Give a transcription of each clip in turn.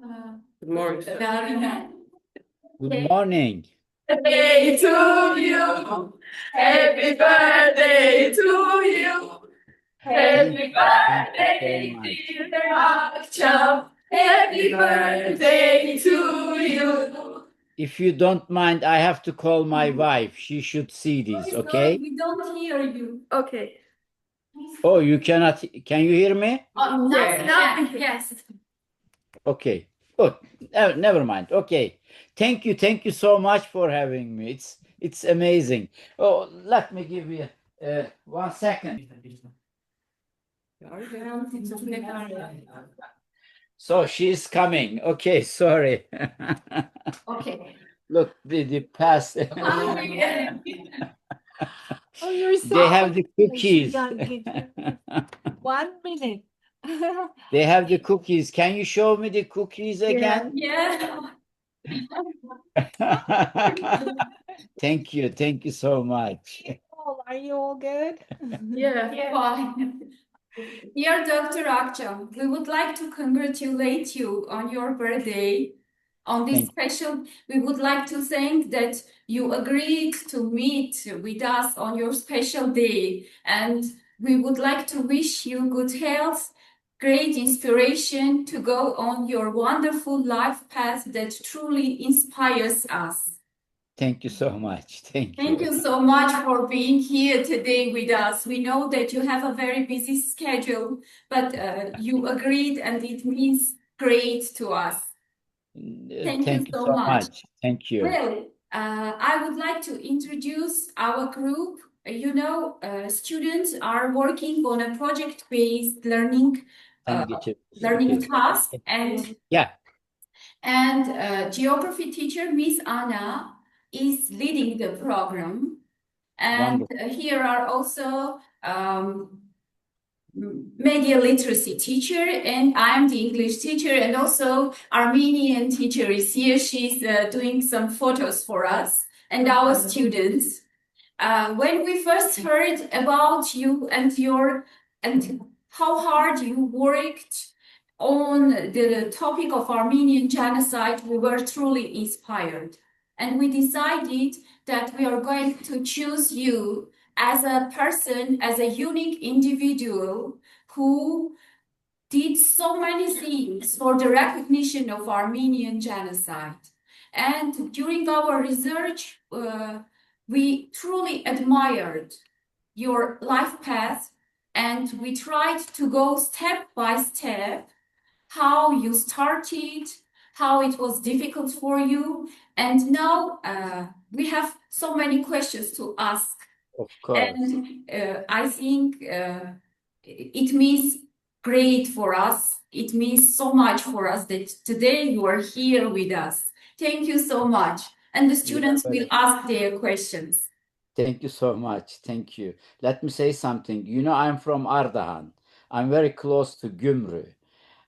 Good morning. Good morning. Birthday to you. Happy birthday to you. Happy birthday, dear Akcham. Happy birthday to you. If you don't mind, I have to call my wife. She should see this, okay? We don't hear you. Okay. Oh, you cannot. Can you hear me? Yes. Okay. Good. Never mind. Okay. Thank you. Thank you so much for having me. It's amazing. Oh, let me give you 1 second. So she's coming. Okay, sorry. Okay. Look, the past. Oh, you're so They have the cookies. 1 minute. They have the cookies. Can you show me the cookies again? Yeah. Thank you. Thank you so much. Are you all good? Yeah, fine. Dear Dr. Akcham, we would like to congratulate you on your birthday. On this special, we would like to thank that you agreed to meet with us on your special day. And we would like to wish you good health, great inspiration to go on your wonderful life path that truly inspires us. Thank you so much. Thank you. Thank you so much for being here today with us. We know that you have a very busy schedule, but you agreed and it means great to us. Thank you so much. Thank you. Well, I would like to introduce our group. You know, students are working on a project-based learning task, and geography teacher Miss Anna is leading the program. And here are also media literacy teacher, and I'm the English teacher, and also Armenian teacher is here. She's doing some photos for us and our students. When we first heard about you and how hard you worked on the topic of Armenian genocide, we were truly inspired. And we decided that we are going to choose you as a person, as a unique individual who did so many things for the recognition of Armenian genocide. And during our research, we truly admired your life path, and we tried to go step by step how you started, how it was difficult for you. And now we have so many questions to ask. Of course. And I think it means great for us. It means so much for us that today you are here with us. Thank you so much. And the students will ask their questions. Thank you so much. Thank you. Let me say something. You know, I'm from Ardahan. I'm very close to Gümrü.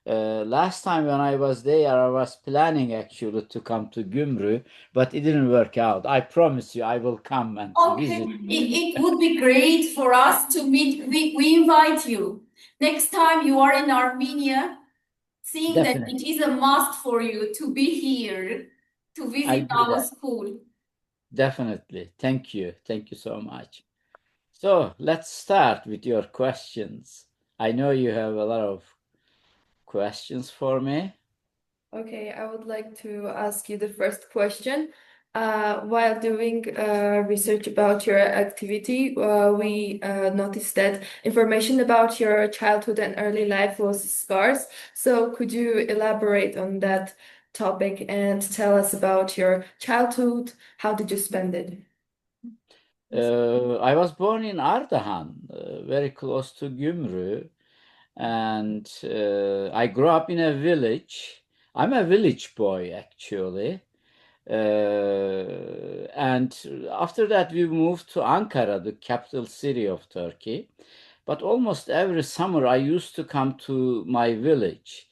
Last time when I was there, I was planning actually to come to Gümrü, but it didn't work out. I promise you I will come and visit. It would be great for us to meet. We invite you. Next time you are in Armenia, seeing that it is a must for you to be here, to visit our school. Definitely. Thank you. Thank you so much. So let's start with your questions. I know you have a lot of questions for me. Okay, I would like to ask you the first question. While doing research about your activity, we noticed that information about your childhood and early life was scarce. So could you elaborate on that topic and tell us about your childhood? How did you spend it? I was born in Ardahan, very close to Gümrü, and I grew up in a village. I'm a village boy, actually. And after that, we moved to Ankara, the capital city of Turkey. But almost every summer, I used to come to my village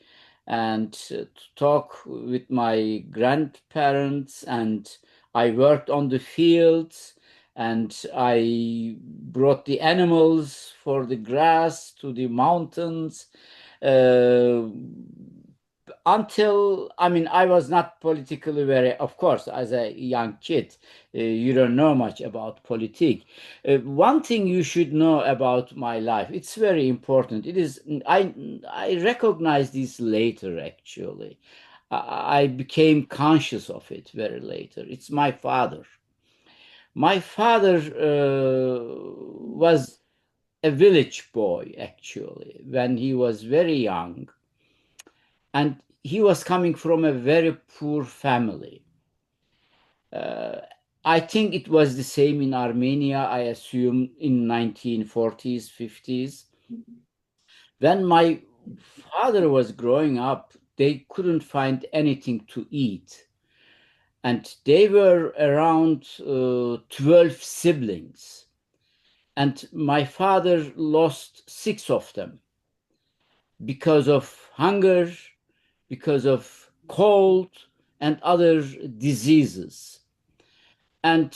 and to talk with my grandparents, and I worked on the fields, and I brought the animals for the grass to the mountains. until, I mean, I was not politically very, of course, as a young kid, you don't know much about politics. One thing you should know about my life, it's very important. It is, I recognize this later, actually. I became conscious of it very later. It's my father. My father was a village boy, actually, when he was very young. And he was coming from a very poor family. I think it was the same in Armenia, I assume, in 1940s, 50s. When my father was growing up, they couldn't find anything to eat. And they were around 12 siblings. And my father lost 6 of them because of hunger, because of cold, and other diseases. And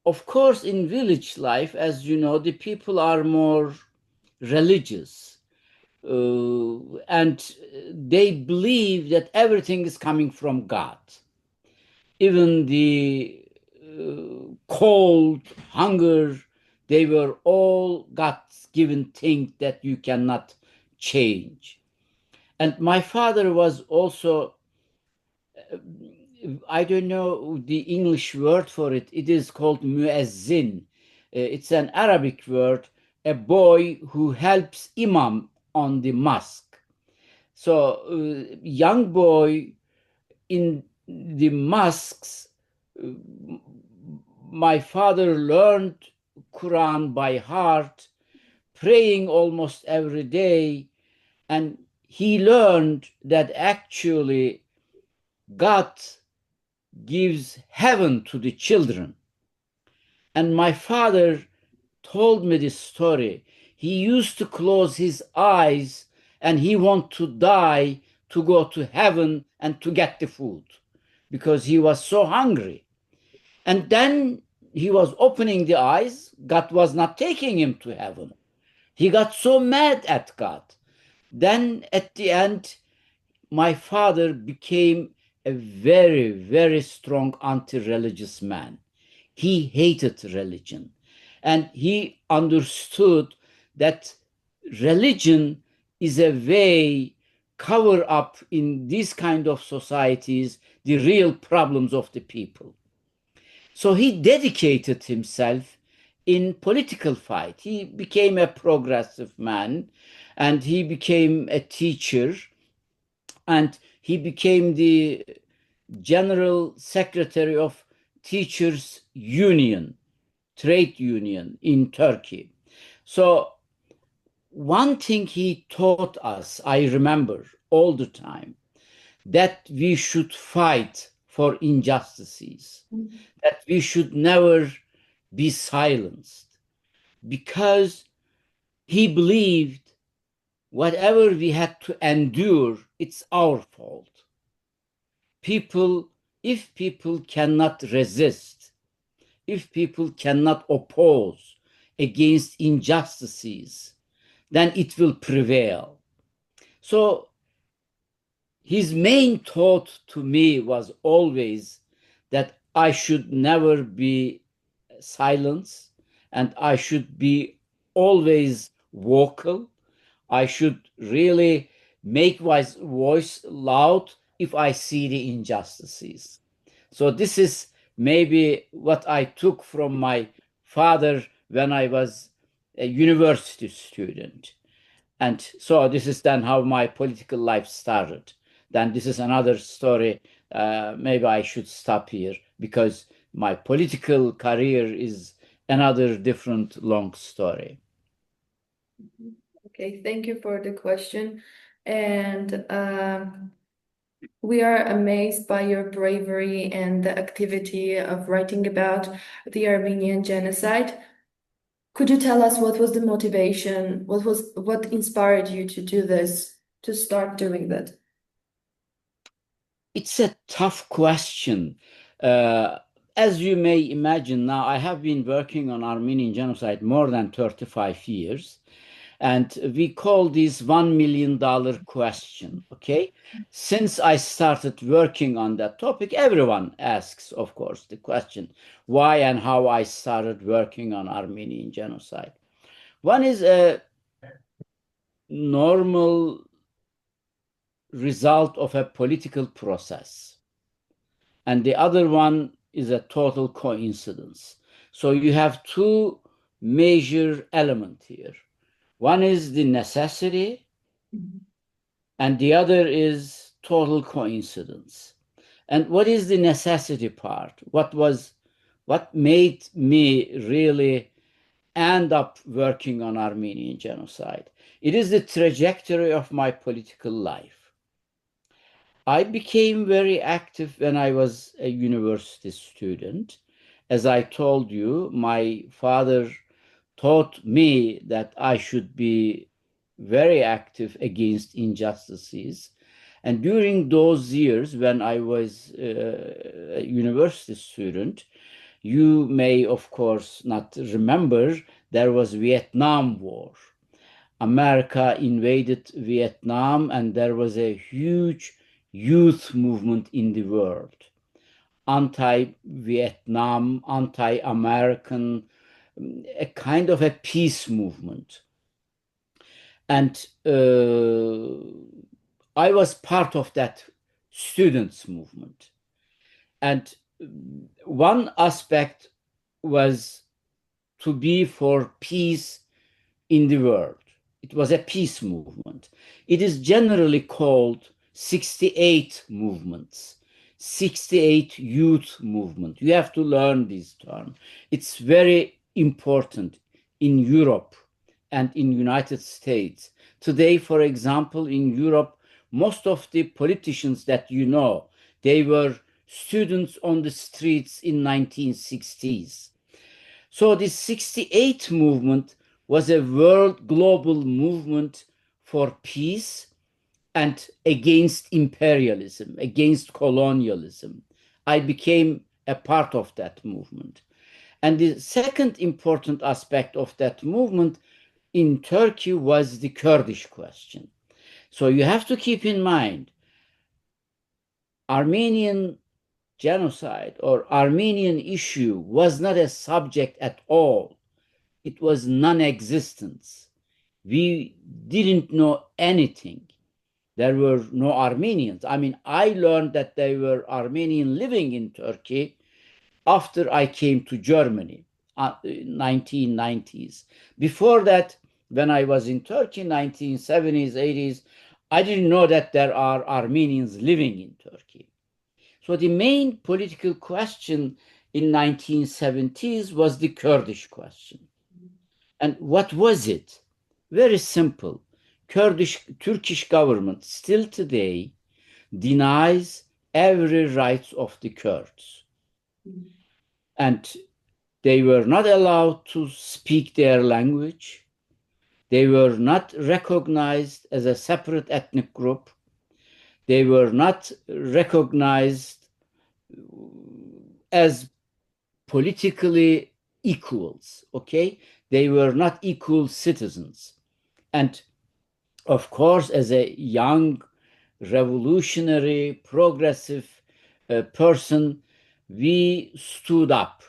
of course, in village life, as you know, the people are more religious. And they believe that everything is coming from God. Even the cold, hunger, they were all God's given things that you cannot change. And my father was also, I don't know the English word for it. It is called muezzin. It's an Arabic word, a boy who helps imam on the mosque. So, young boy in the mosques, my father learned Quran by heart, praying almost every day, and he learned that actually God gives heaven to the children. And my father told me this story. He used to close his eyes and he wanted to die to go to heaven and to get the food because he was so hungry. And then he was opening the eyes. God was not taking him to heaven. He got so mad at God. Then at the end, my father became a very, very strong anti-religious man. He hated religion. And he understood that religion is a way cover up in these kind of societies the real problems of the people. So he dedicated himself in political fight. He became a progressive man and he became a teacher and he became the general secretary of Teachers Union, trade union in Turkey. So one thing he taught us, I remember all the time, that we should fight for injustices, that we should never be silenced, because he believed whatever we had to endure, it's our fault. If people cannot resist, if people cannot oppose against injustices, then it will prevail. So his main thought to me was always that I should never be silenced and I should be always vocal. I should really make my voice loud if I see the injustices. So this is maybe what I took from my father when I was a university student. And so this is then how my political life started. Then this is another story. Maybe I should stop here because my political career is another different long story. Okay, thank you for the question. And we are amazed by your bravery and the activity of writing about the Armenian genocide. Could you tell us what was the motivation? What inspired you to do this, to start doing that? It's a tough question. As you may imagine now, I have been working on Armenian genocide more than 35 years. And we call this $1 million question, okay? Since I started working on that topic, everyone asks, of course, the question, why and how I started working on Armenian genocide. One is a normal result of a political process, and the other one is a total coincidence. So you have two major elements here. One is the necessity, and the other is total coincidence. And what is the necessity part? What made me really end up working on Armenian genocide? It is the trajectory of my political life. I became very active when I was a university student. As I told you, my father taught me that I should be very active against injustices. And during those years when I was a university student, you may, of course, not remember, there was Vietnam War. America invaded Vietnam, and there was a huge youth movement in the world. Anti-Vietnam, anti-American, a kind of a peace movement. And I was part of that students' movement. And one aspect was to be for peace in the world. It was a peace movement. It is generally called 68 movements, 68 youth movement. You have to learn this term. It's very important in Europe and in United States. Today, for example, in Europe, most of the politicians that you know, they were students on the streets in 1960s. So this 68 movement was a world global movement for peace and against imperialism, against colonialism. I became a part of that movement. And the second important aspect of that movement in Turkey was the Kurdish question. So you have to keep in mind, Armenian genocide or Armenian issue was not a subject at all. It was non-existent. We didn't know anything. There were no Armenians. I mean, I learned that there were Armenians living in Turkey after I came to Germany, 1990s. Before that, when I was in Turkey, 1970s, 80s, I didn't know that there are Armenians living in Turkey. So the main political question in 1970s was the Kurdish question. And what was it? Very simple. Turkish government still today denies every right of the Kurds. And they were not allowed to speak their language. They were not recognized as a separate ethnic group. They were not recognized as politically equals, okay? They were not equal citizens. And of course, as a young, revolutionary, progressive person, we stood up.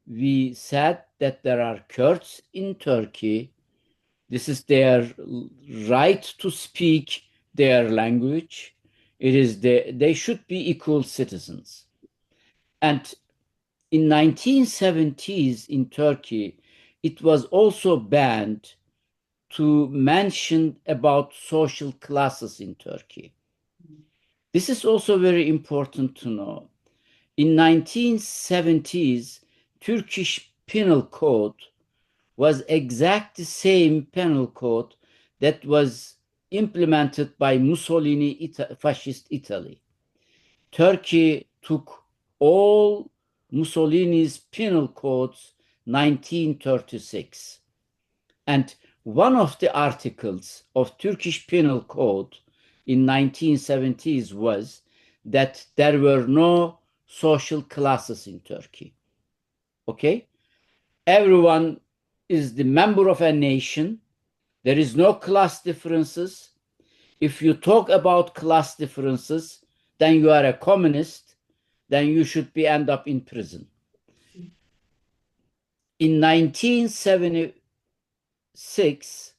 We said that there are Kurds in Turkey. This is their right to speak their language. They should be equal citizens. And in 1970s in Turkey, it was also banned to mention about social classes in Turkey. This is also very important to know. In 1970s, Turkish penal code was exactly the same penal code that was implemented by Mussolini, fascist Italy. Turkey took all Mussolini's penal codes 1936. And one of the articles of Turkish penal code in 1970s was that there were no social classes in Turkey. Okay? Everyone is the member of a nation, There is no class differences. If you talk about class differences, then you are a communist, then you should end up in prison. In 1976,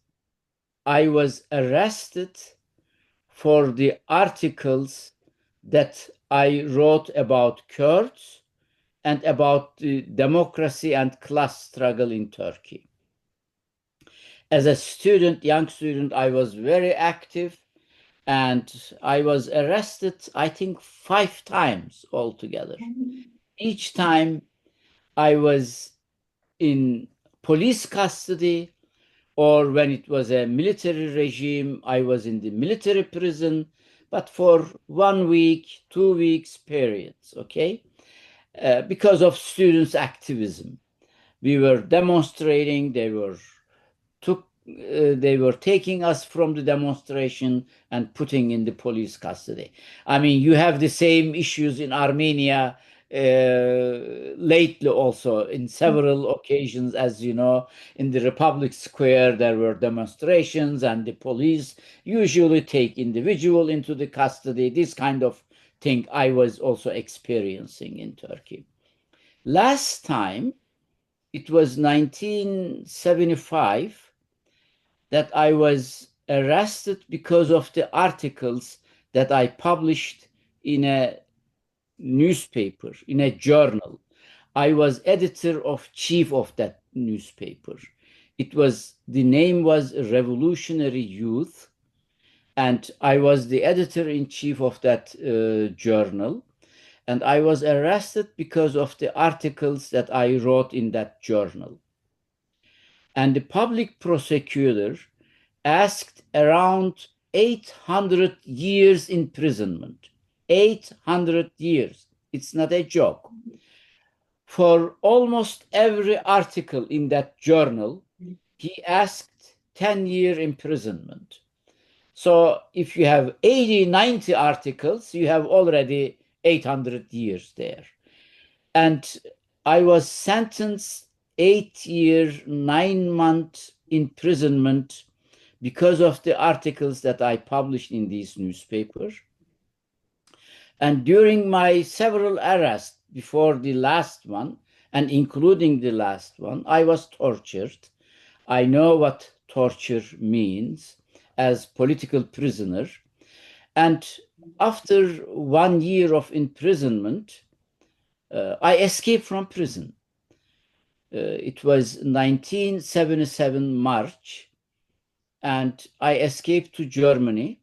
I was arrested for the articles that I wrote about Kurds and about the democracy and class struggle in Turkey. As a student, young student, I was very active, and I was arrested, I think, 5 times altogether. Each time I was in police custody, or when it was a military regime, I was in the military prison, but for 1 week, 2 weeks periods, okay? Because of students' activism. We were demonstrating, they were taking us from the demonstration and putting in the police custody. I mean, you have the same issues in Armenia lately also, in several occasions, as you know. In the Republic Square, there were demonstrations, and the police usually take individual into the custody. This kind of thing I was also experiencing in Turkey. Last time, it was 1975, that I was arrested because of the articles that I published in a newspaper, in a journal. I was editor-in-chief of that newspaper. The name was Revolutionary Youth, and I was the editor-in-chief of that journal. And I was arrested because of the articles that I wrote in that journal. And the public prosecutor asked around 800 years imprisonment. 800 years. It's not a joke. For almost every article in that journal, he asked 10-year imprisonment. So if you have 80, 90 articles, you have already 800 years there. And I was sentenced 8 years, 9 months imprisonment because of the articles that I published in these newspapers. And during my several arrests before the last one, and including the last one, I was tortured. I know what torture means as political prisoner. And after 1 year of imprisonment, I escaped from prison. It was 1977 March, and I escaped to Germany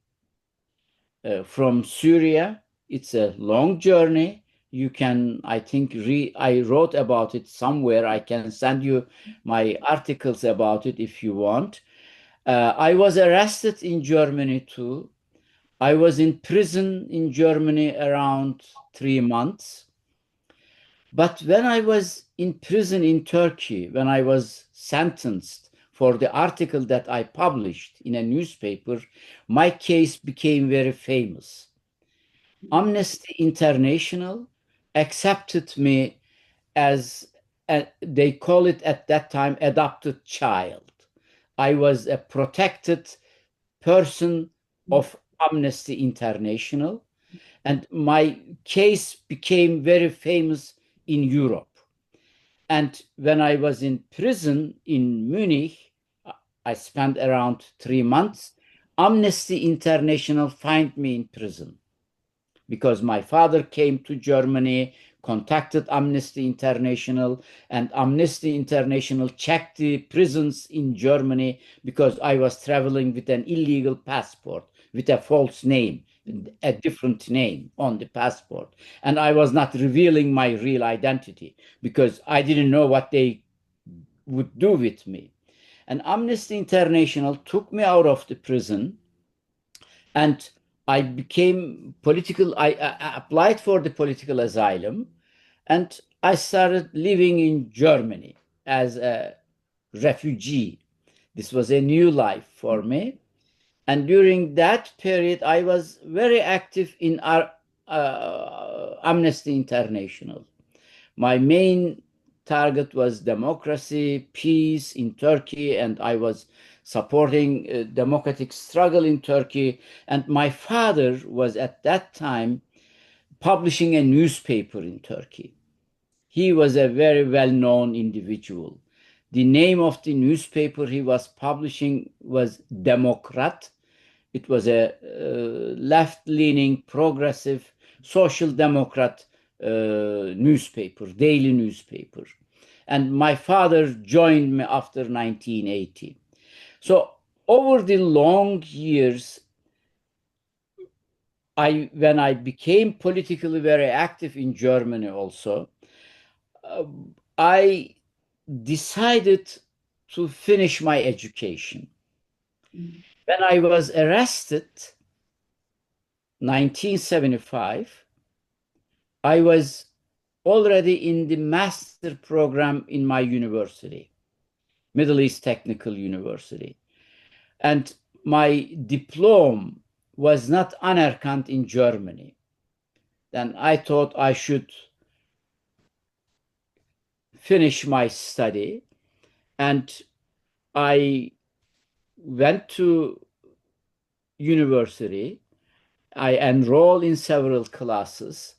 from Syria. It's a long journey. You can, I think, I wrote about it somewhere. I can send you my articles about it if you want. I was arrested in Germany too. I was in prison in Germany around 3 months. But when I was in prison in Turkey, when I was sentenced for the article that I published in a newspaper, my case became very famous. Amnesty International accepted me as, they call it at that time, adopted child. I was a protected person of Amnesty International, and my case became very famous in Europe. And when I was in prison in Munich, I spent around 3 months. Amnesty International found me in prison because my father came to Germany, contacted Amnesty International, and Amnesty International checked the prisons in Germany because I was traveling with an illegal passport, with a false name, a different name on the passport. And I was not revealing my real identity because I didn't know what they would do with me. And Amnesty International took me out of the prison, and I became I applied for the political asylum, and I started living in Germany as a refugee. This was a new life for me. And during that period, I was very active in our Amnesty International. My main target was democracy, peace in Turkey, and I was supporting democratic struggle in Turkey. And my father was at that time publishing a newspaper in Turkey. He was a very well-known individual. The name of the newspaper he was publishing was Demokrat. It was a left-leaning, progressive, social democrat newspaper, daily newspaper. And my father joined me after 1980. So over the long years, when I became politically very active in Germany also, I decided to finish my education. When I was arrested, 1975, I was already in the master program in my university, Middle East Technical University. And my diploma was not anerkannt in Germany. Then I thought I should finish my study, and I went to university. I enrolled in several classes,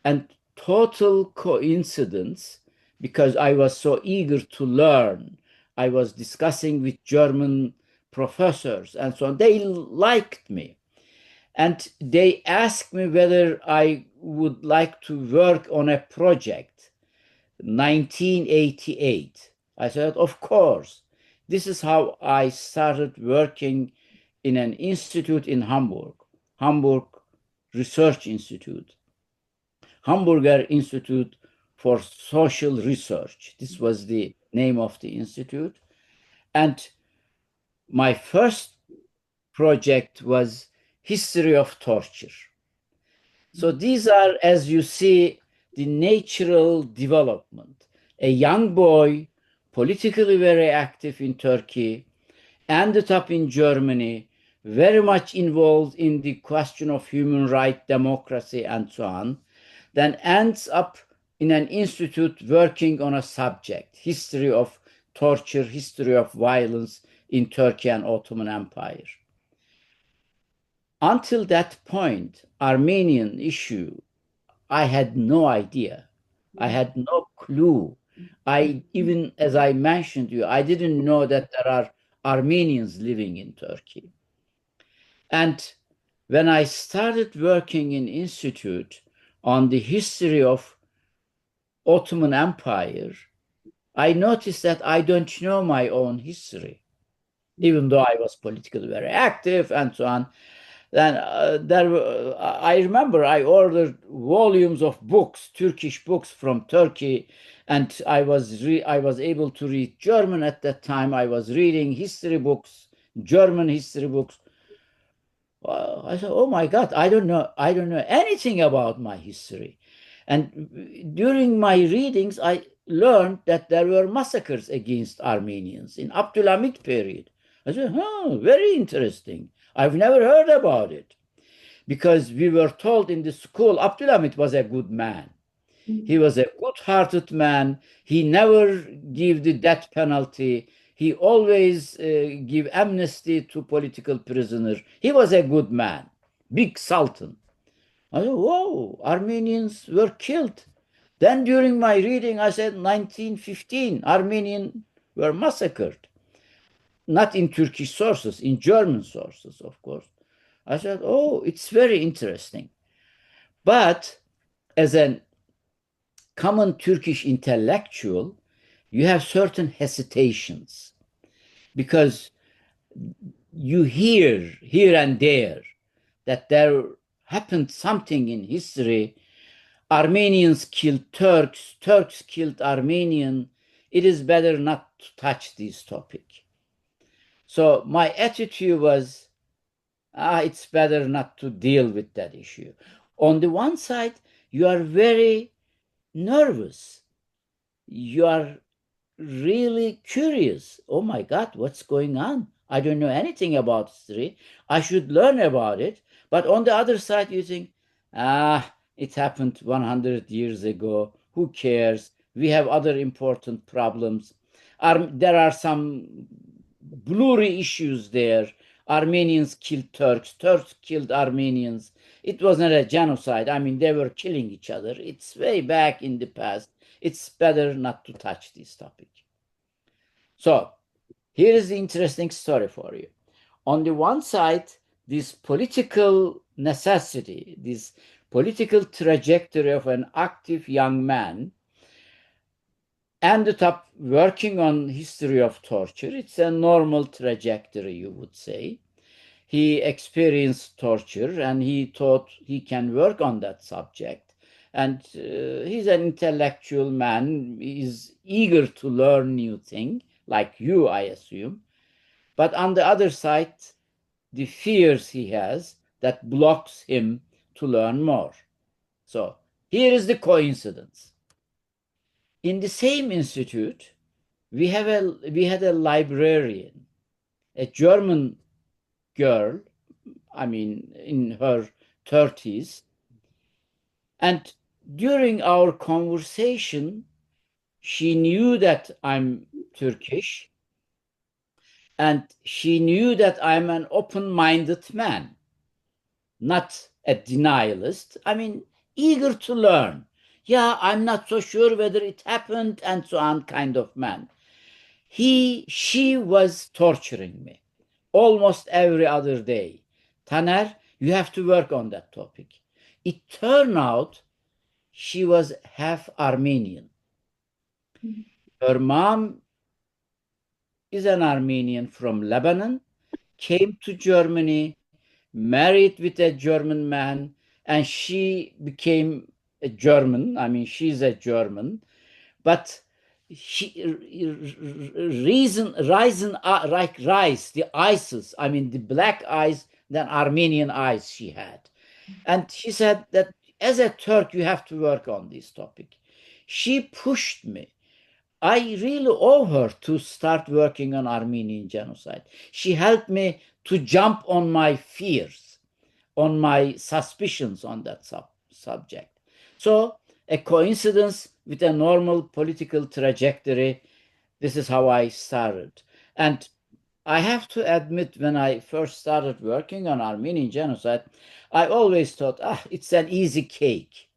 and total coincidence, because I was so eager to learn, I was discussing with German professors and so on. They liked me, and they asked me whether I would like to work on a project. 1988. I said, of course. This is how I started working in an institute in Hamburg, Hamburg Research Institute, Hamburger Institute for Social Research. This was the name of the institute. And my first project was History of Torture. So these are, as you see, the natural development. A young boy, politically very active in Turkey, ended up in Germany, very much involved in the question of human rights, democracy, and so on, then ends up in an institute working on a subject, history of torture, history of violence in Turkey and Ottoman Empire. Until that point, Armenian issue, I had no idea. I had no clue. Even as I mentioned to you, I didn't know that there are Armenians living in Turkey. And when I started working in institute on the history of Ottoman Empire, I noticed that I don't know my own history, even though I was politically very active and so on. Then I remember I ordered volumes of books, Turkish books from Turkey, and I was able to read German at that time. I was reading history books, German history books. I said, "Oh my God, I don't know anything about my history." And during my readings, I learned that there were massacres against Armenians in Abdulhamid period. I said, "Oh, very interesting. I've never heard about it." Because we were told in the school, Abdulhamid was a good man. He was a good-hearted man. He never gave the death penalty. He always gave amnesty to political prisoners. He was a good man, big sultan. I said, whoa, Armenians were killed. Then during my reading, I said 1915, Armenians were massacred. Not in Turkish sources, in German sources, of course. I said, oh, it's very interesting. But as a common Turkish intellectual, you have certain hesitations because you hear here and there that there happened something in history. Armenians killed Turks, Turks killed Armenians. It is better not to touch this topic. So my attitude was, it's better not to deal with that issue. On the one side, you are very nervous. You are really curious. Oh my God, what's going on? I don't know anything about history. I should learn about it. But on the other side, you think, it happened 100 years ago. Who cares? We have other important problems. There are some blurry issues there. Armenians killed Turks, Turks killed Armenians. It wasn't a genocide. I mean, they were killing each other. It's way back in the past. It's better not to touch this topic. So, here is the interesting story for you. On the one side, this political necessity, this political trajectory of an active young man ended up working on history of torture. It's a normal trajectory, you would say. He experienced torture and he thought he can work on that subject. And he's an intellectual man, he's eager to learn new things, like you, I assume. But on the other side, the fears he has that blocks him to learn more. So here is the coincidence. In the same institute, we had a librarian, a German girl, I mean, in her 30s. And during our conversation, she knew that I'm Turkish, and she knew that I'm an open-minded man, not a denialist. I mean, eager to learn. Yeah, I'm not so sure whether it happened, and so on, kind of man. She was torturing me almost every other day. Taner, you have to work on that topic. It turned out she was half Armenian. Her mom is an Armenian from Lebanon, came to Germany, married with a German man, and she became a German. I mean, she's a German, but the ISIS, I mean, the black eyes, than Armenian eyes she had. And she said that as a Turk, you have to work on this topic. She pushed me. I really owe her to start working on Armenian genocide. She helped me to jump on my fears, on my suspicions on that subject. So, a coincidence with a normal political trajectory, this is how I started. And I have to admit, when I first started working on Armenian genocide, I always thought, it's an easy cake.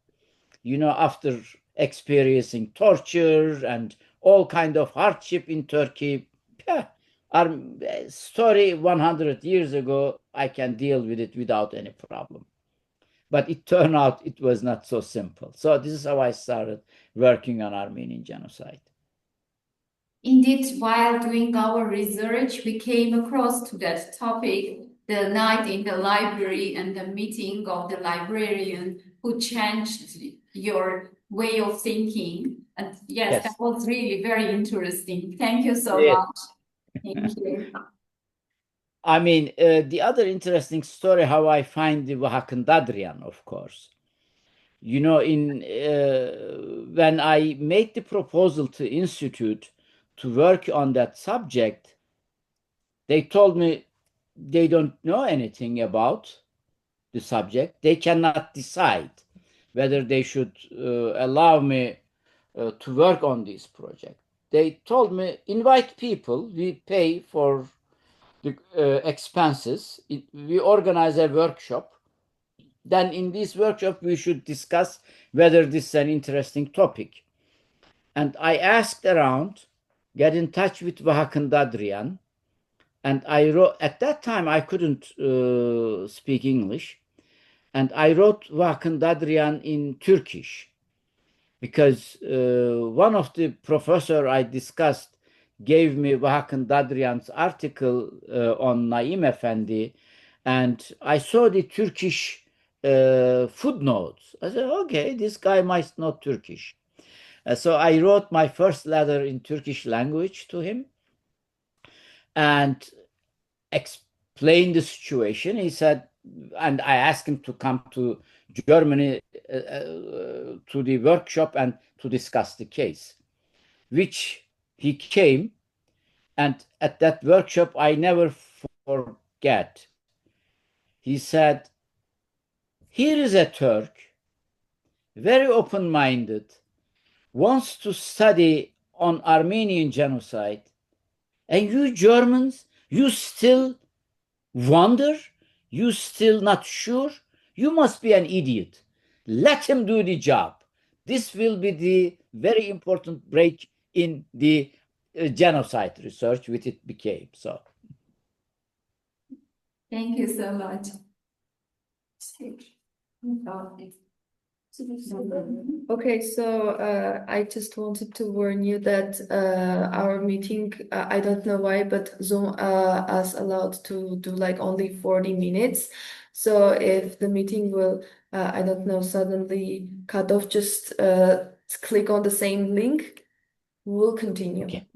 You know, after experiencing torture and all kind of hardship in Turkey, our story 100 years ago, I can deal with it without any problem. But it turned out it was not so simple. So this is how I started working on Armenian genocide. Indeed, while doing our research, we came across to that topic the night in the library and the meeting of the librarian who changed your way of thinking. And yes, that was really very interesting. Thank you so much. Thank you. I mean, the other interesting story, how I find the Vahakn Dadrian, of course. You know, when I made the proposal to Institute to work on that subject, they told me they don't know anything about the subject. They cannot decide whether they should allow me to work on this project. They told me, invite people, we pay for the expenses, we organize a workshop. Then in this workshop, we should discuss whether this is an interesting topic. And I asked around, get in touch with Vahakn Dadrian, and I wrote, at that time I couldn't speak English, and I wrote Vahakn Dadrian in Turkish, because one of the professor I discussed gave me Vahakn Dadrian's article on Naim Efendi, and I saw the Turkish footnotes. I said, okay, this guy might know Turkish. So I wrote my first letter in Turkish language to him and explained the situation. He said, and I asked him to come to Germany to the workshop and to discuss the case, which he came. And at that workshop, I never forget. He said, here is a Turk, very open-minded, wants to study on Armenian genocide, And you Germans, you still wonder? You still not sure? You must be an idiot. Let him do the job. This will be the very important break in the genocide research, which it became. So, Thank you so much. Okay, so I just wanted to warn you that our meeting, I don't know why, but Zoom us allowed to do like only 40 minutes. So if the meeting will, I don't know, suddenly cut off, just click on the same link. We'll continue. Okay.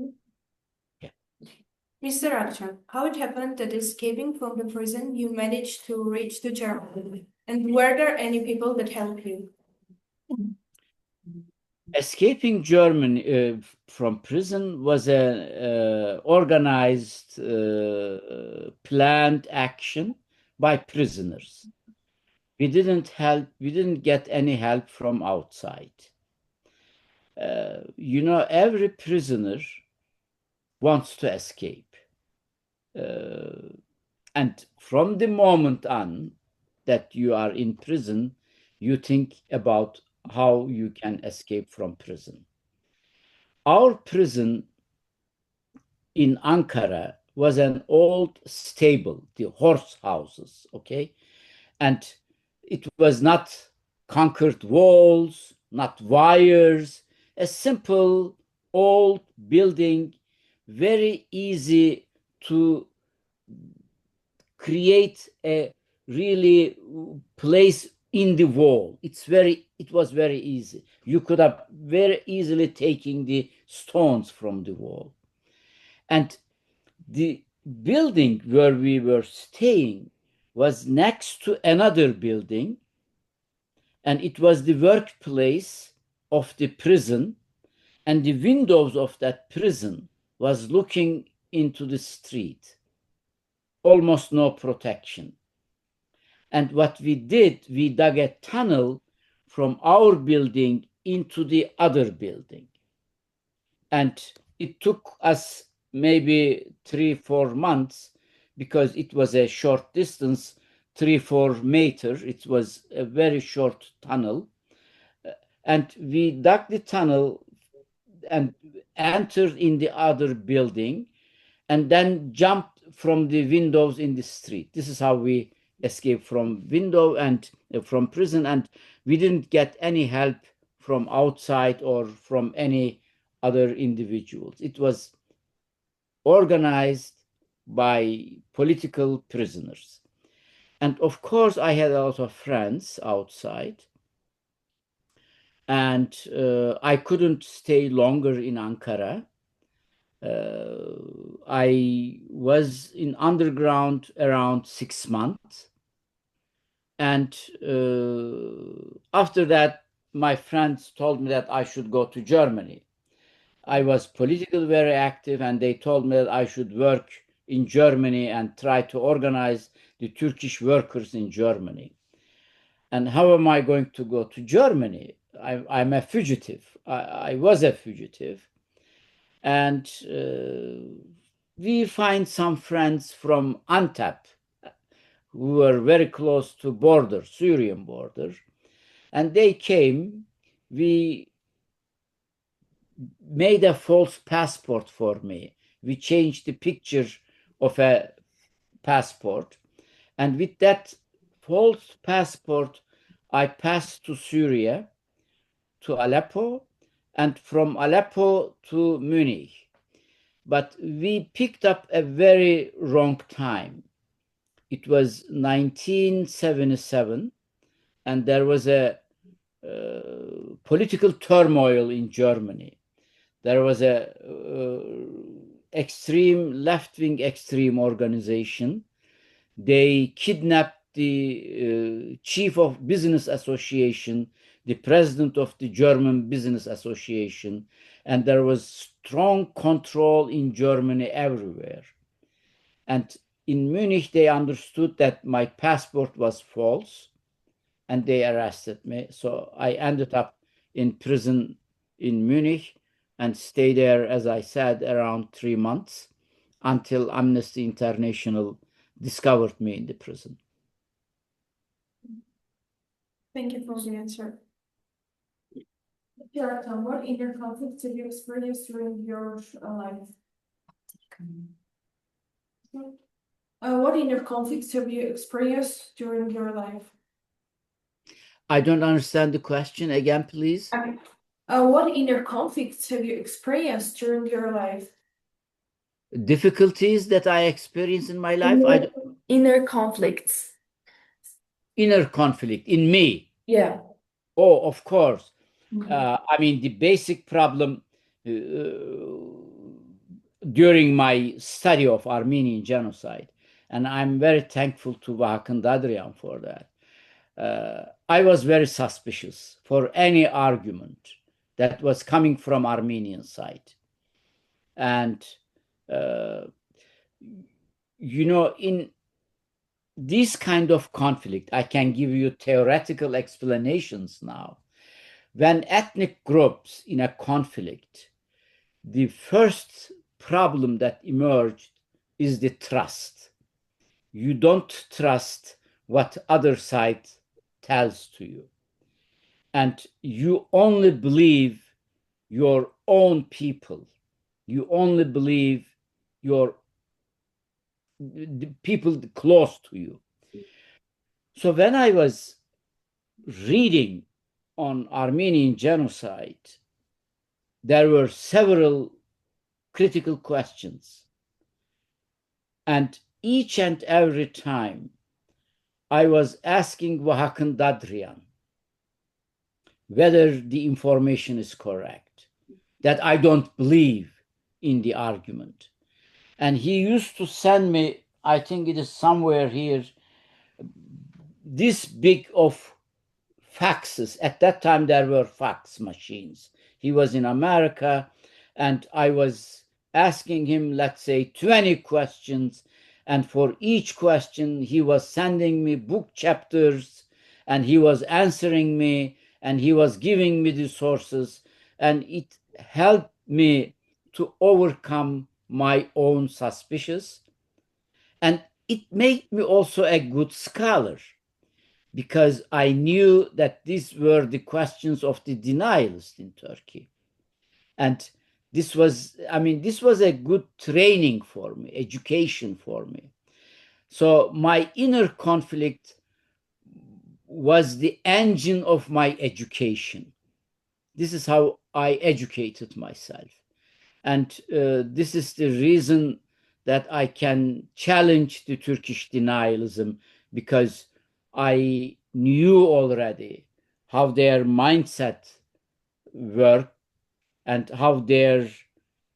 Mr. Աքչամ, how it happened that escaping from the prison you managed to reach to Germany? And were there any people that helped you? Escaping Germany from prison was an organized, planned action by prisoners. We didn't get any help from outside. You know, every prisoner wants to escape. And from the moment on that you are in prison, you think about how you can escape from prison. Our prison in Ankara was an old stable, the horse houses, okay? And it was not concrete walls, not wires, a simple old building, very easy to create a really place in the wall. It was very easy. You could have very easily taken the stones from the wall. And the building where we were staying was next to another building, and it was the workplace of the prison, and the windows of that prison was looking into the street. Almost no protection. And what we did, we dug a tunnel from our building into the other building. And it took us maybe 3-4 months, because it was a short distance, 3-4 meters. It was a very short tunnel. And we dug the tunnel and entered in the other building, and then jumped from the windows in the street. This is how we escaped from window and from prison, and we didn't get any help from outside or from any other individuals. It was organized by political prisoners. And of course, I had a lot of friends outside, and I couldn't stay longer in Ankara. I was in underground around 6 months. And after that, my friends told me that I should go to Germany. I was politically very active, and they told me that I should work in Germany and try to organize the Turkish workers in Germany. And how am I going to go to Germany? I'm a fugitive. I was a fugitive. And we find some friends from Antep who were very close to border, Syrian border, and they came. We made a false passport for me. We changed the picture of a passport, and with that false passport, I passed to Syria, to Aleppo, and from Aleppo to Munich. But we picked up a very wrong time. It was 1977, and there was a political turmoil in Germany. There was a left-wing extreme organization. They kidnapped the chief of business association, the president of the German Business Association, and there was strong control in Germany everywhere. And in Munich, they understood that my passport was false, and they arrested me. So I ended up in prison in Munich and stayed there, as I said, around 3 months. until Amnesty International discovered me in the prison. Thank you for the answer. Jonathan, what inner conflicts have you experienced during your life? What inner conflicts have you experienced during your life? I don't understand the question again, please. What inner conflicts have you experienced during your life? Difficulties that I experience in my life? Inner conflicts. Inner conflict in me. Yeah. Oh, of course. Mhm. I mean, the basic problem during my study of Armenian genocide, and I'm very thankful to Vahakan Dadrian for that. I was very suspicious for any argument that was coming from Armenian side. And, you know, in this kind of conflict, I can give you theoretical explanations now. When ethnic groups in a conflict, the first problem that emerged is the trust. You don't trust what other side tells to you. And you only believe your own people. You only believe the people close to you. So when I was reading on Armenian genocide, there were several critical questions. And each and every time I was asking Vahakan Dadrian whether the information is correct, that I don't believe in the argument. And he used to send me, I think it is somewhere here, this big of faxes. At that time, there were fax machines. He was in America, and I was asking him, let's say, 20 questions. And for each question, he was sending me book chapters, and he was answering me, and he was giving me the sources. And it helped me to overcome my own suspicions. And it made me also a good scholar, because I knew that these were the questions of the denialists in Turkey. And this was a good training for me, education for me. So my inner conflict was the engine of my education. This is how I educated myself. And this is the reason that I can challenge the Turkish denialism, because I knew already how their mindset worked and how their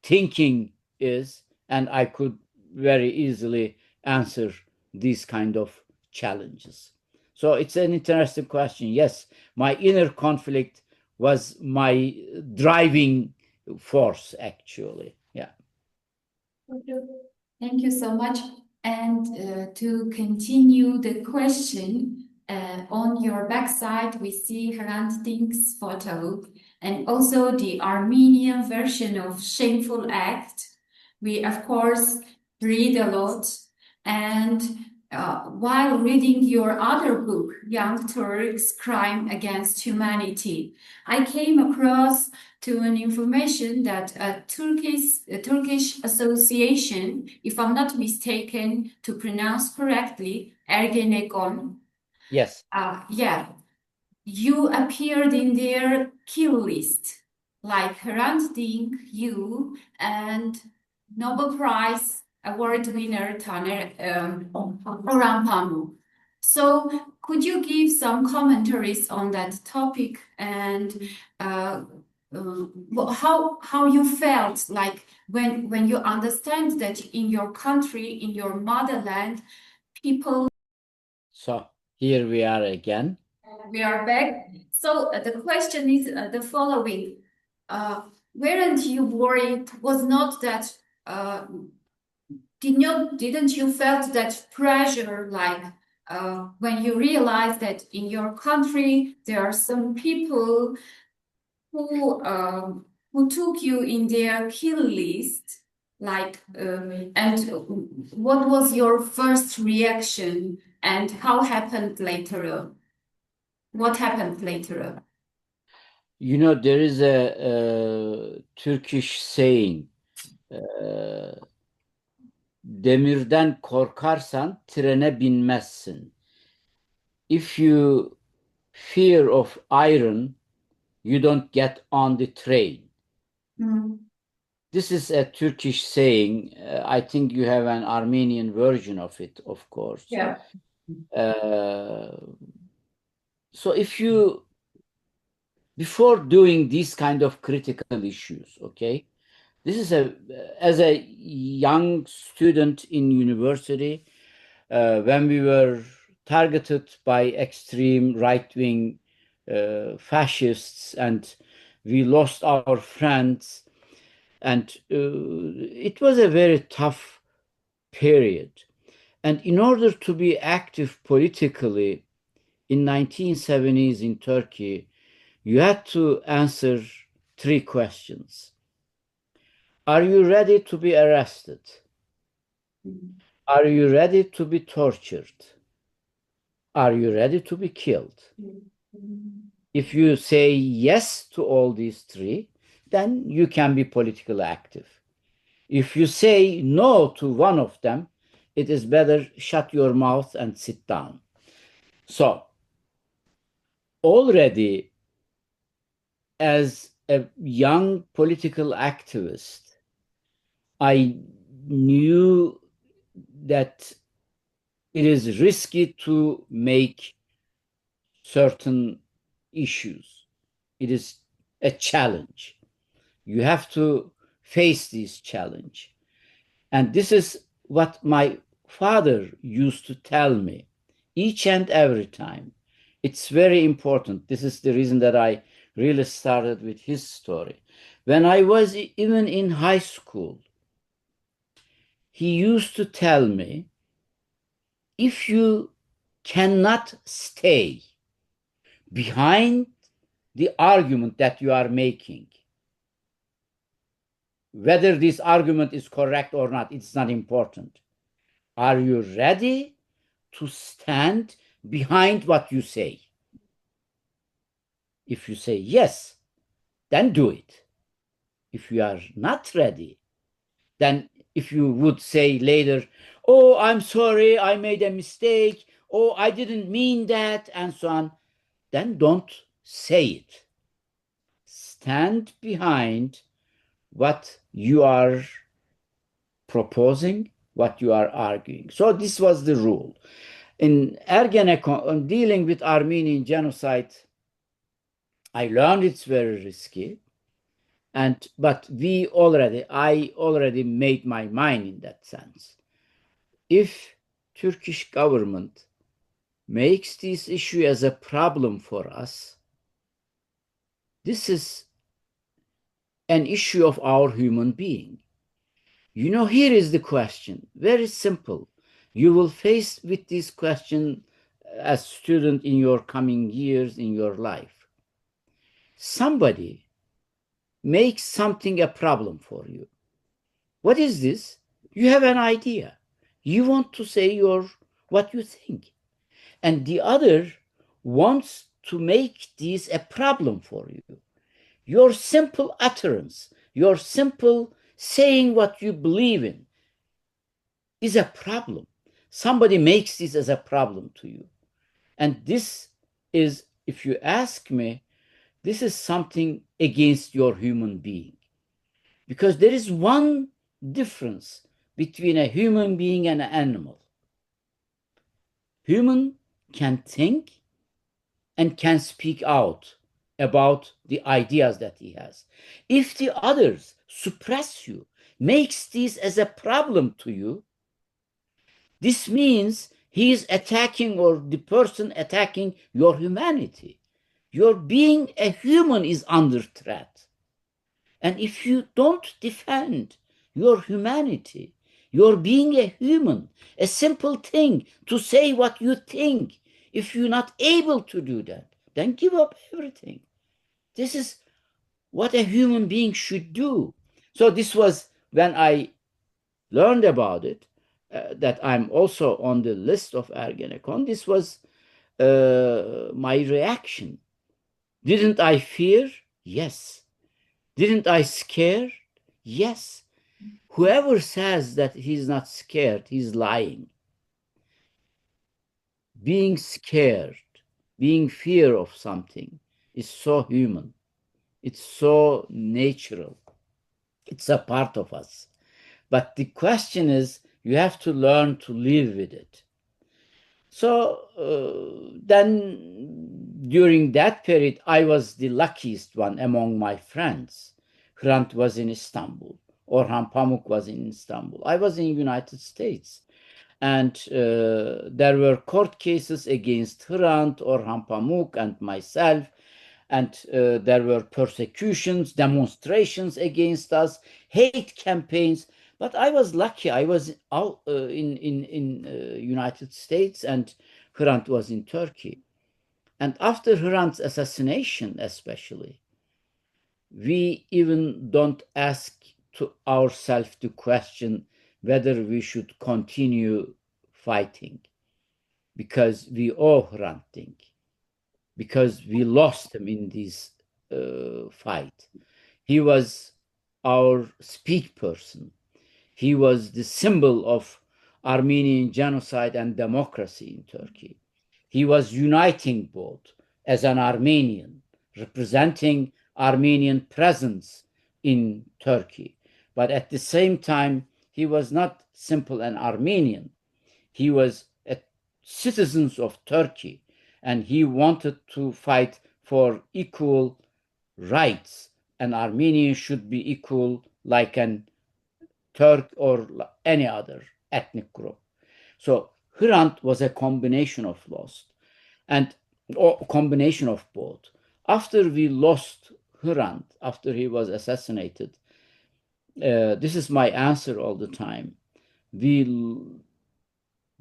thinking is, and I could very easily answer these kind of challenges. So it's an interesting question. Yes, my inner conflict was my driving force, actually. Yeah. Thank you so much. And to continue the question, on your backside, we see Hrant Dink's photo and also the Armenian version of Shameful Act. We, of course, read a lot. And while reading your other book, Young Turks, Crime Against Humanity, I came across to an information that a Turkish association, if I'm not mistaken to pronounce correctly, Ergenekon. Yes. Yeah, you appeared in their kill list, like Hrant Dink, you, and Nobel Prize award winner Taner Աքչամի. So could you give some commentaries on that topic, and how you felt like when you understand that in your country, in your motherland, people. So here we are again. We are back. So the question is the following: weren't you worried? Was not that didn't you felt that pressure, like when you realized that in your country there are some people who took you in their kill list, Like, and what was your first reaction and how happened later? What happened later? You know, there is a Turkish saying, demirden korkarsan trene binmezsin. If you fear of iron, you don't get on the train. This is a Turkish saying. I think you have an Armenian version of it, of course. Yeah. So if you, before doing these kind of critical issues, okay, this is as a young student in university, when we were targeted by extreme right-wing fascists and we lost our friends, and it was a very tough period. And in order to be active politically in 1970s in Turkey, you had to answer 3 questions. Are you ready to be arrested? Are you ready to be tortured? Are you ready to be killed? If you say yes to all these 3, then you can be politically active. If you say no to one of them, it is better shut your mouth and sit down. So, already as a young political activist, I knew that it is risky to make certain issues. It is a challenge. You have to face this challenge. And this is what my father used to tell me each and every time. It's very important. This is the reason that I really started with his story. When I was even in high school, he used to tell me, if you cannot stay behind the argument that you are making, whether this argument is correct or not, it's not important. Are you ready to stand behind what you say? If you say yes, then do it. If you are not ready, then if you would say later, oh, I'm sorry, I made a mistake, oh, I didn't mean that, and so on, then don't say it. Stand behind what you are proposing, what you are arguing. So this was the rule. In Ergenekon, dealing with Armenian genocide, I learned it's very risky. But I already made my mind in that sense. If Turkish government makes this issue as a problem for us, this is an issue of our human being. You know, here is the question, very simple. You will face with this question as student in your coming years in your life. Somebody makes something a problem for you. What is this? You have an idea. You want to say what you think. And the other wants to make this a problem for you. Your simple utterance, your simple saying what you believe in is a problem. Somebody makes this as a problem to you. And this is, if you ask me, this is something against your human being. Because there is one difference between a human being and an animal. Human can think and can speak out about the ideas that he has. If the others suppress you, makes this as a problem to you, this means he is attacking, or the person attacking, your humanity. Your being a human is under threat. And if you don't defend your humanity, your being a human, a simple thing to say what you think, if you're not able to do that, then give up everything. This is what a human being should do. So this was when I learned about it, that I'm also on the list of Ergenekon, this was my reaction. Didn't I fear? Yes. Didn't I scare? Yes. Whoever says that he's not scared, he's lying. Being scared, being fear of something is so human. It's so natural. It's a part of us. But the question is, you have to learn to live with it. So then during that period, I was the luckiest one among my friends. Hrant was in Istanbul. Orhan Pamuk was in Istanbul. I was in the United States. And there were court cases against Hrant, Orhan Pamuk, and myself. And there were persecutions, demonstrations against us, hate campaigns. But I was lucky. I was out in United States, and Hrant was in Turkey. And after Hrant's assassination, especially, we even don't ask to ourselves to question whether we should continue fighting, because we owe Hrant thing, because we lost him in this fight. He was our speak person. He was the symbol of Armenian genocide and democracy in Turkey. He was uniting both as an Armenian, representing Armenian presence in Turkey. But at the same time, he was not simple an Armenian. He was a citizen of Turkey, and he wanted to fight for equal rights. An Armenian should be equal like an Turk or any other ethnic group. So Hrant was a combination of combination of both. After we lost Hrant, after he was assassinated, this is my answer all the time. We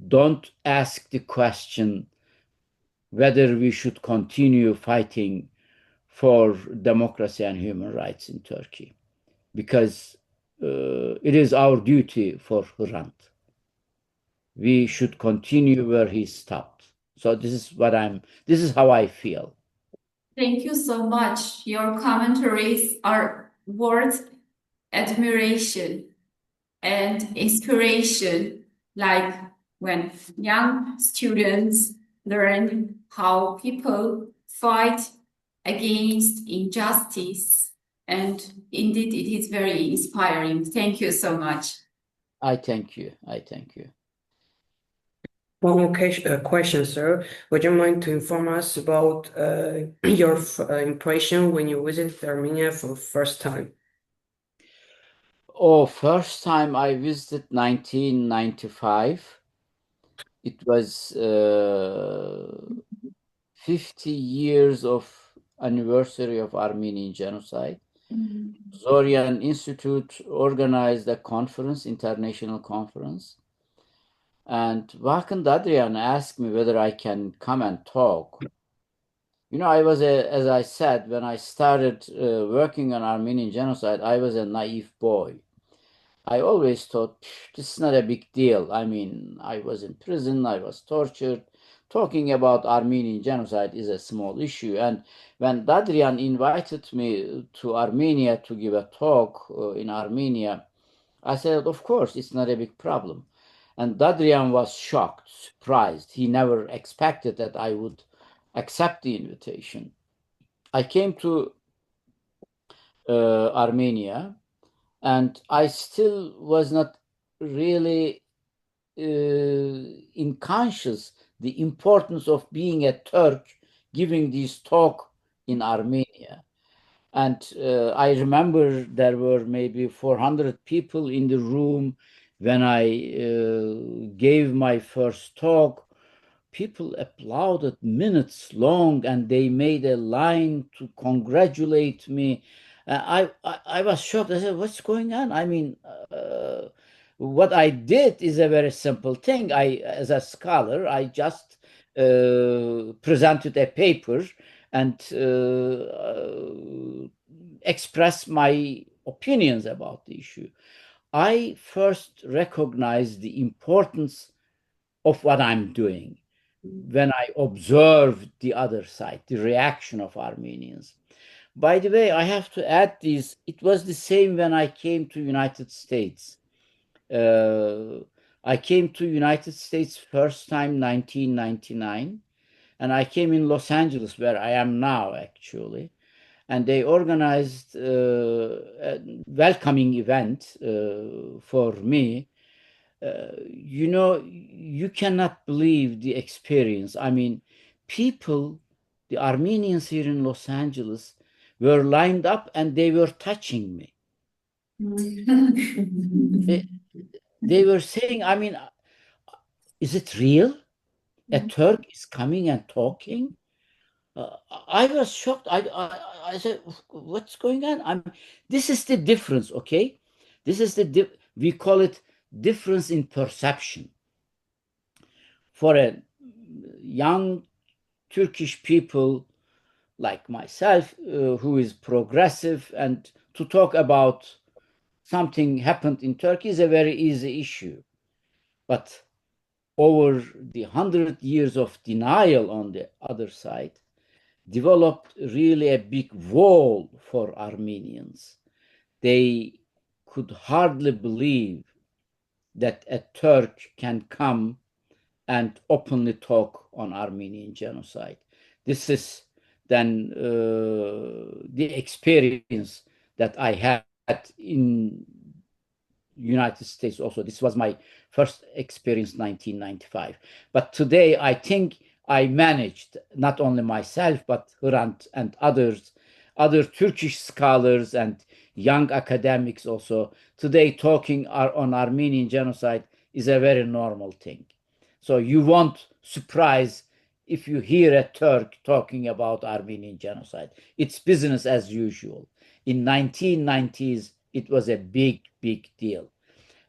don't ask the question whether we should continue fighting for democracy and human rights in Turkey, because it is our duty for Hrant. We should continue where he stopped. So this is how I feel. Thank you so much. Your commentaries are worth admiration and inspiration, like when young students learn how people fight against injustice. And indeed, it is very inspiring. Thank you so much. I thank you. I thank you. One more question, sir. Would you mind to inform us about your impression when you visited Armenia for the first time? Oh, first time I visited 1995. It was 50 years of anniversary of Armenian genocide. Zorian Institute organized a conference, international conference. And Vakand Adrian asked me whether I can come and talk. You know, I was as I said, when I started working on Armenian genocide, I was a naive boy. I always thought, this is not a big deal. I mean, I was in prison, I was tortured. Talking about Armenian genocide is a small issue. And when Dadrian invited me to Armenia to give a talk in Armenia, I said, of course, it's not a big problem. And Dadrian was shocked, surprised. He never expected that I would accept the invitation. I came to Armenia, and I still was not really in conscious the importance of being a Turk giving this talk in Armenia. And I remember there were maybe 400 people in the room when I gave my first talk. People applauded minutes long, and they made a line to congratulate me. I was shocked. I said, what's going on? I mean, what I did is a very simple thing. As a scholar, I just presented a paper and expressed my opinions about the issue. I first recognized the importance of what I'm doing when I observed the other side, the reaction of Armenians. By the way, I have to add this. It was the same when I came to United States. I came to United States first time 1999, and I came in Los Angeles, where I am now actually, and they organized a welcoming event for me. You cannot believe the experience. I mean, people, the Armenians here in Los Angeles, were lined up and they were touching me. They were saying, I mean, is it real? A Turk is coming and talking? I was shocked. I said, what's going on? This is the difference, okay? This is we call it difference in perception. For a young Turkish people like myself, who is progressive, and to talk about something happened in Turkey is a very easy issue. But over the 100 years of denial on the other side, developed really a big wall for Armenians. They could hardly believe that a Turk can come and openly talk on Armenian genocide. This is then the experience that I had in United States also. This was my first experience, 1995. But today, I think I managed, not only myself, but Hrant and others, other Turkish scholars and young academics also. Today, talking on Armenian genocide is a very normal thing. So you won't surprise if you hear a Turk talking about Armenian genocide. It's business as usual. In 1990s, it was a big, big deal.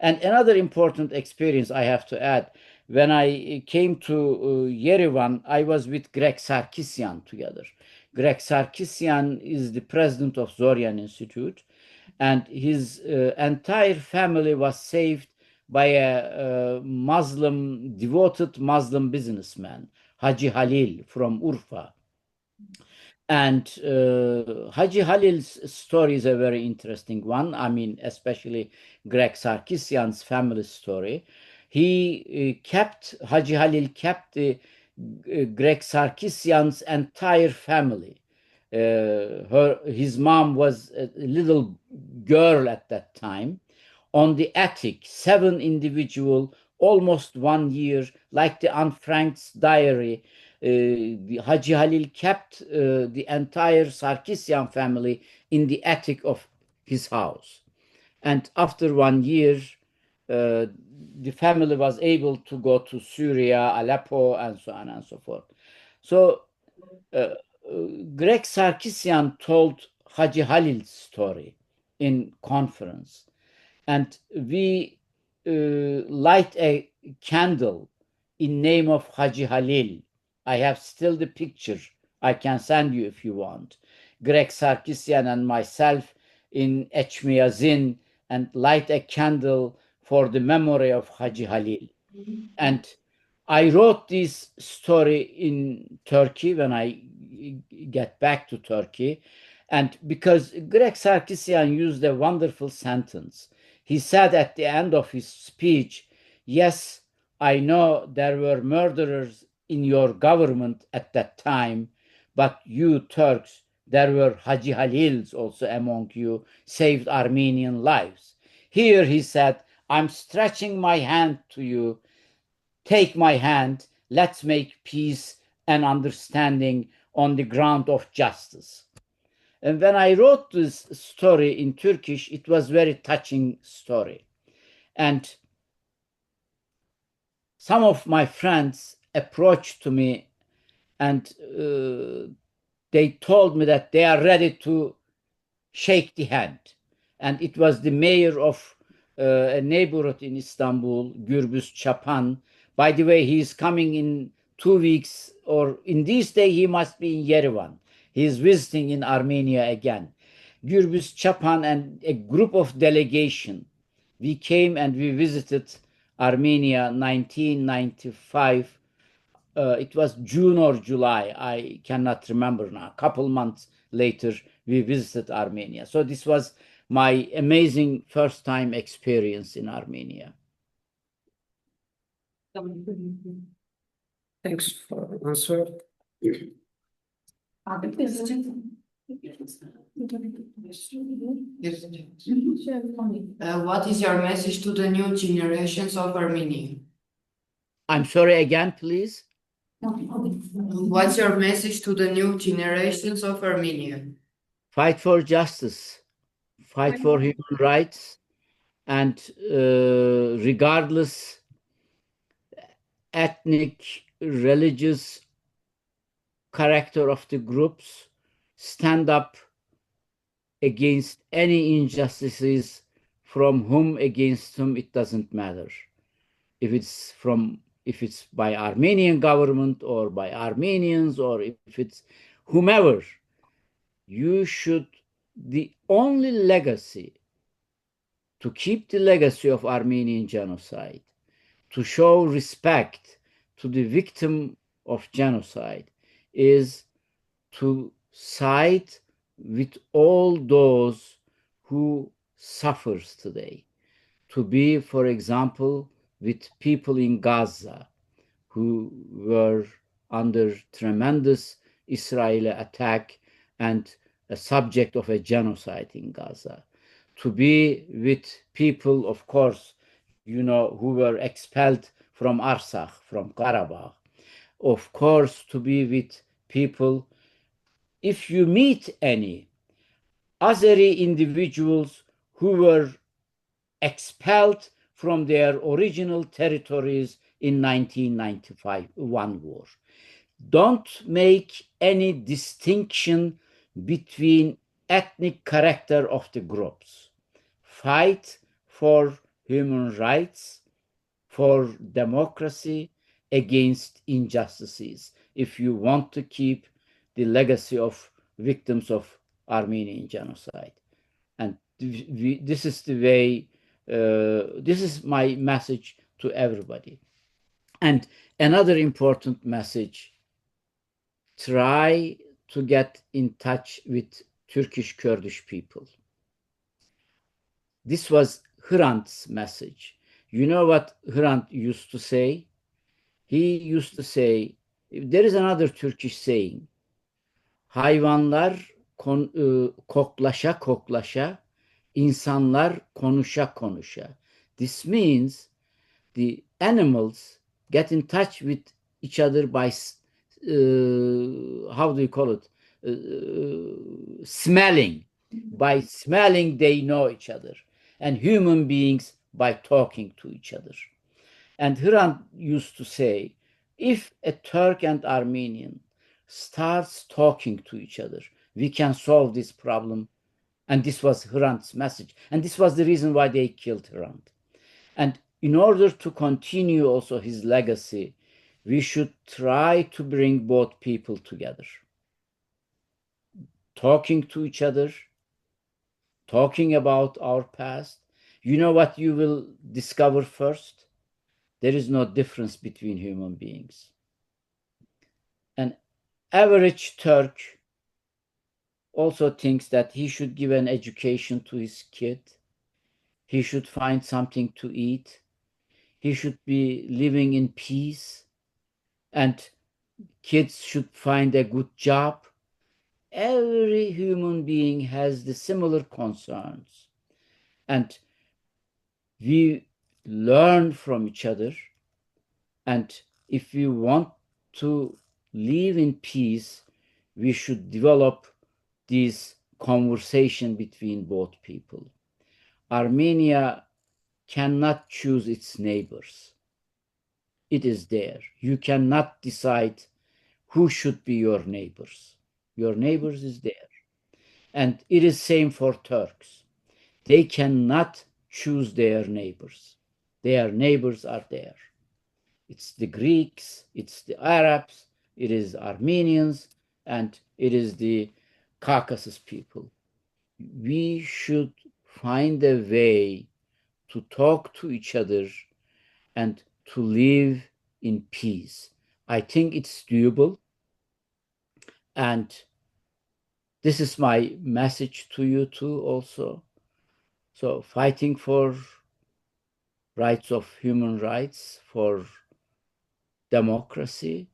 And another important experience I have to add, when I came to Yerevan, I was with Greg Sarkisian together. Greg Sarkisian is the president of Zorian Institute, and his entire family was saved by a devoted Muslim businessman, Haji Halil from Urfa. And Haji Halil's story is a very interesting one. I mean, especially Greg Sarkisian's family story. Haji Halil kept Greg Sarkisian's entire family. His mom was a little girl at that time. On the attic, 7 individual, almost 1 year, like the Anne Frank's diary. Haji Halil kept the entire Sarkisian family in the attic of his house. And after 1 year, the family was able to go to Syria, Aleppo, and so on and so forth. So Greg Sarkisian told Haji Halil's story in conference. And we light a candle in name of Haji Halil. I have still the picture. I can send you if you want. Greg Sarkisian and myself in Echmiyazin, and light a candle for the memory of Haji Halil. And I wrote this story in Turkey when I get back to Turkey. And because Greg Sarkisian used a wonderful sentence, he said at the end of his speech, yes, I know there were murderers in your government at that time, but you Turks, there were Haji Halils also among you, saved Armenian lives. Here he said, I'm stretching my hand to you. Take my hand. Let's make peace and understanding on the ground of justice. And when I wrote this story in Turkish, it was a very touching story. And some of my friends approached to me, and they told me that they are ready to shake the hand. And it was the mayor of a neighborhood in Istanbul, Gürbüz Çapan. By the way, he is coming in 2 weeks, or in this day, he must be in Yerevan. He is visiting in Armenia again. Gürbüz Çapan and a group of delegation We came and we visited Armenia 1995. It was June or July, I cannot remember now. A couple months later, we visited Armenia. So this was my amazing first time experience in Armenia. Thanks for the answer. Other questions? What is your message to the new generations of Armenia? I'm sorry again, please. What's your message to the new generations of Armenia? Fight for justice, fight for human rights, and regardless ethnic, religious character of the groups, stand up against any injustices from whom against whom, it doesn't matter. If it's by Armenian government or by Armenians or if it's whomever, the only legacy, to keep the legacy of Armenian genocide, to show respect to the victim of genocide, is to side with all those who suffers today. To be, for example, with people in Gaza who were under tremendous Israeli attack and a subject of a genocide in Gaza. To be with people, of course, who were expelled from Artsakh, from Karabakh. Of course, to be with people, if you meet any Azeri individuals who were expelled from their original territories in 1991 war. Don't make any distinction between ethnic character of the groups. Fight for human rights, for democracy, against injustices, if you want to keep the legacy of victims of Armenian genocide. And this is the way, this is my message to everybody. And another important message, try to get in touch with Turkish Kurdish people. This was Hrant's message. You know what Hrant used to say? He used to say, there is another Turkish saying, hayvanlar koklaşa koklaşa, insanlar konuşa konuşa. This means the animals get in touch with each other by, how do you call it? Smelling. By smelling, they know each other. And human beings by talking to each other. And Hrant used to say, if a Turk and Armenian starts talking to each other, we can solve this problem. And this was Hrant's message. And this was the reason why they killed Hrant. And in order to continue also his legacy, we should try to bring both people together. Talking to each other, talking about our past. You know what you will discover first? There is no difference between human beings. An average Turk also thinks that he should give an education to his kid. He should find something to eat. He should be living in peace. And kids should find a good job. Every human being has the similar concerns. And we learn from each other. And if we want to live in peace, we should develop this conversation between both people. Armenia cannot choose its neighbors. It is there. You cannot decide who should be your neighbors. Your neighbors is there. And it is same for Turks. They cannot choose their neighbors. Their neighbors are there. It's the Greeks, it's the Arabs, it is Armenians, and it is the Caucasus people. We should find a way to talk to each other and to live in peace. I think it's doable. And this is my message to you too also. So fighting for rights of human rights, for democracy,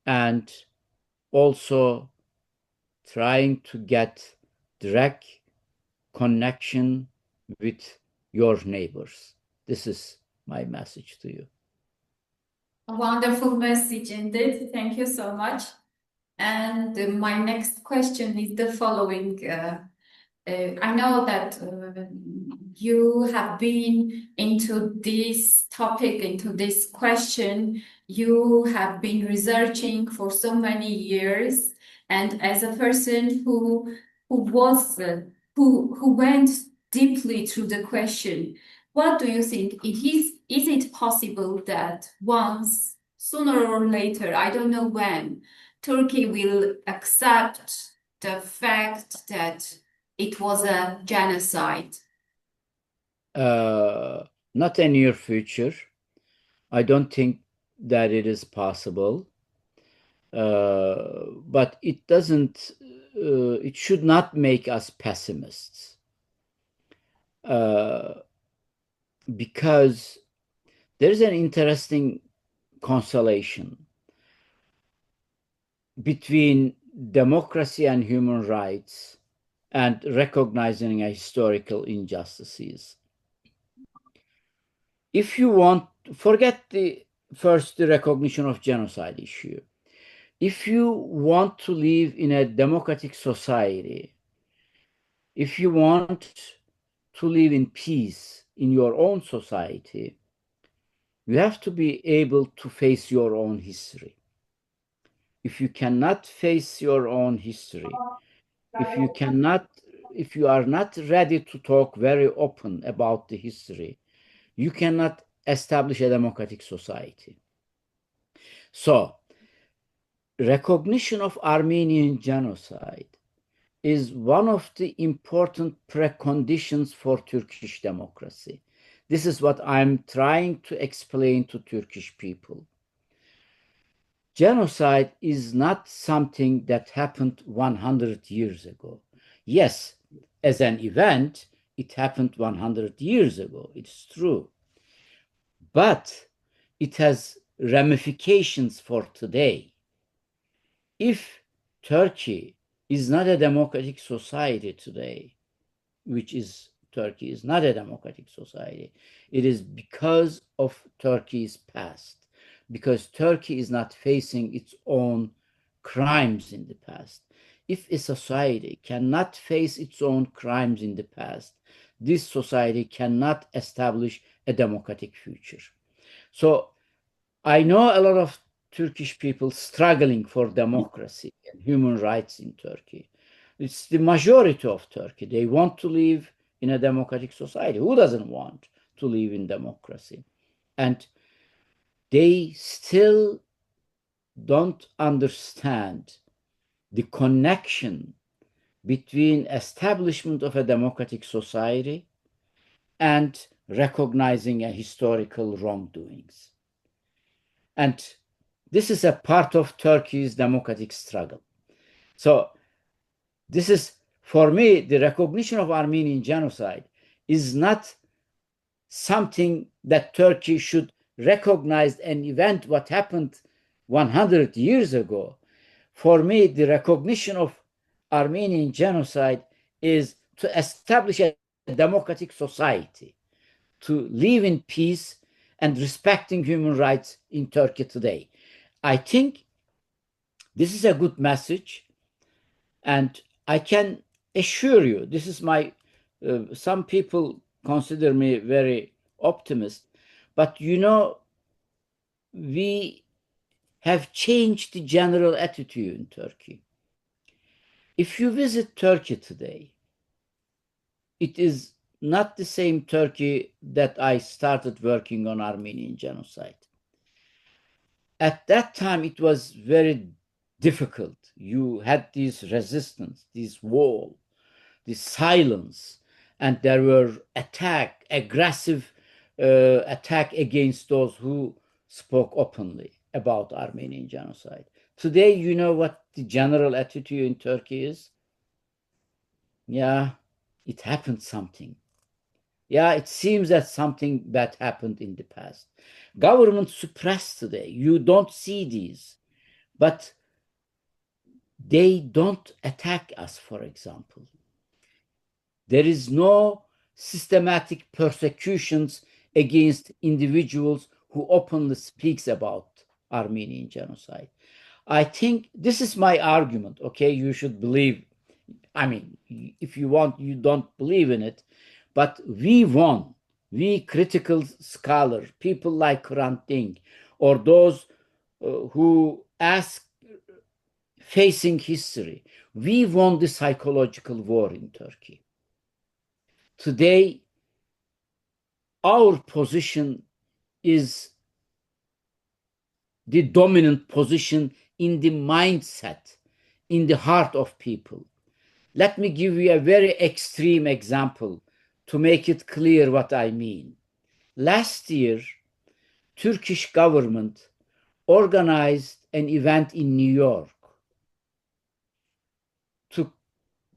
and also trying to get direct connection with your neighbors. This is my message to you. A wonderful message indeed. Thank you so much. And my next question is the following. I know that you have been into this topic, into this question. You have been researching for so many years, and as a person who went deeply through the question, what do you think? Is it possible that once, sooner or later, I don't know when, Turkey will accept the fact that it was a genocide? Not a near future. I don't think that it is possible. But it doesn't, it should not make us pessimists. Because there's an interesting constellation between democracy and human rights and recognizing historical injustices. If you want, forget the recognition of genocide issue. If you want to live in a democratic society, if you want to live in peace in your own society, you have to be able to face your own history. If you cannot face your own history, if you are not ready to talk very open about the history, you cannot establish a democratic society. So, recognition of Armenian genocide is one of the important preconditions for Turkish democracy. This is what I'm trying to explain to Turkish people. Genocide is not something that happened 100 years ago. Yes, as an event, it happened 100 years ago. It's true. But it has ramifications for today. If Turkey is not a democratic society today, which is Turkey is not a democratic society, it is because of Turkey's past, because Turkey is not facing its own crimes in the past. If a society cannot face its own crimes in the past, this society cannot establish a democratic future. So I know a lot of Turkish people struggling for democracy and human rights in Turkey. It's the majority of Turkey. They want to live in a democratic society. Who doesn't want to live in democracy? And they still don't understand the connection between establishment of a democratic society and recognizing a historical wrongdoings. And this is a part of Turkey's democratic struggle. So this is, for me, the recognition of Armenian genocide is not something that Turkey should recognize an event what happened 100 years ago. For me, the recognition of Armenian genocide is to establish a democratic society, to live in peace and respecting human rights in Turkey today. I think this is a good message, and I can assure you, this is my, some people consider me very optimist, but you know, we have changed the general attitude in Turkey. If you visit Turkey today, it is not the same Turkey that I started working on Armenian genocide. At that time, it was very difficult. You had this resistance, this wall, this silence, and there were aggressive attack against those who spoke openly about Armenian genocide. Today, you know what the general attitude in Turkey is? Yeah, it happened something. Yeah, it seems that something bad happened in the past. Government suppressed today. You don't see these, but they don't attack us, for example. There is no systematic persecutions against individuals who openly speaks about Armenian genocide. I think this is my argument, okay? You should believe, I mean, if you want, you don't believe in it, but we won. We critical scholars, people like Hrant Dink, or those who ask facing history, we won the psychological war in Turkey. Today, our position is the dominant position in the mindset, in the heart of people. Let me give you a very extreme example to make it clear what I mean. Last year, Turkish government organized an event in New York to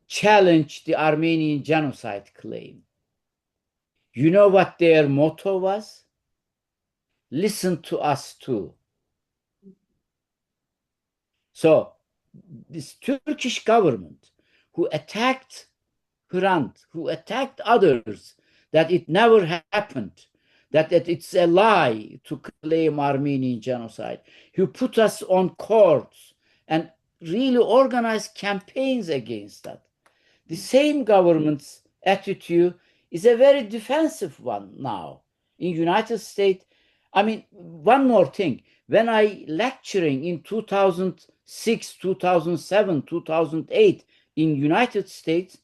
challenge the Armenian genocide claim. You know what their motto was? Listen to us too. So this Turkish government who attacked Hrant, who attacked others, that it never happened, that it's a lie to claim Armenian genocide, who put us on courts and really organized campaigns against that. The same government's attitude is a very defensive one now. In United States, I mean, one more thing. When I lecturing in 2006, 2007, 2008 in United States,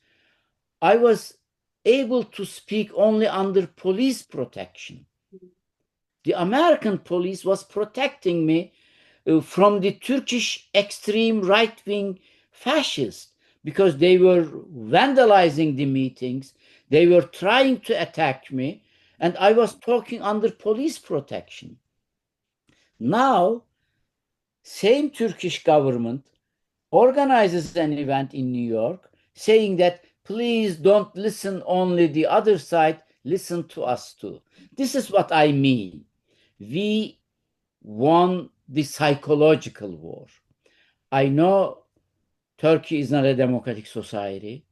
I was able to speak only under police protection. The American police was protecting me from the Turkish extreme right-wing fascists because they were vandalizing the meetings, they were trying to attack me, and I was talking under police protection. Now, same Turkish government organizes an event in New York saying that please don't listen only the other side, listen to us too. This is what I mean. We won the psychological war. I know Turkey is not a democratic society.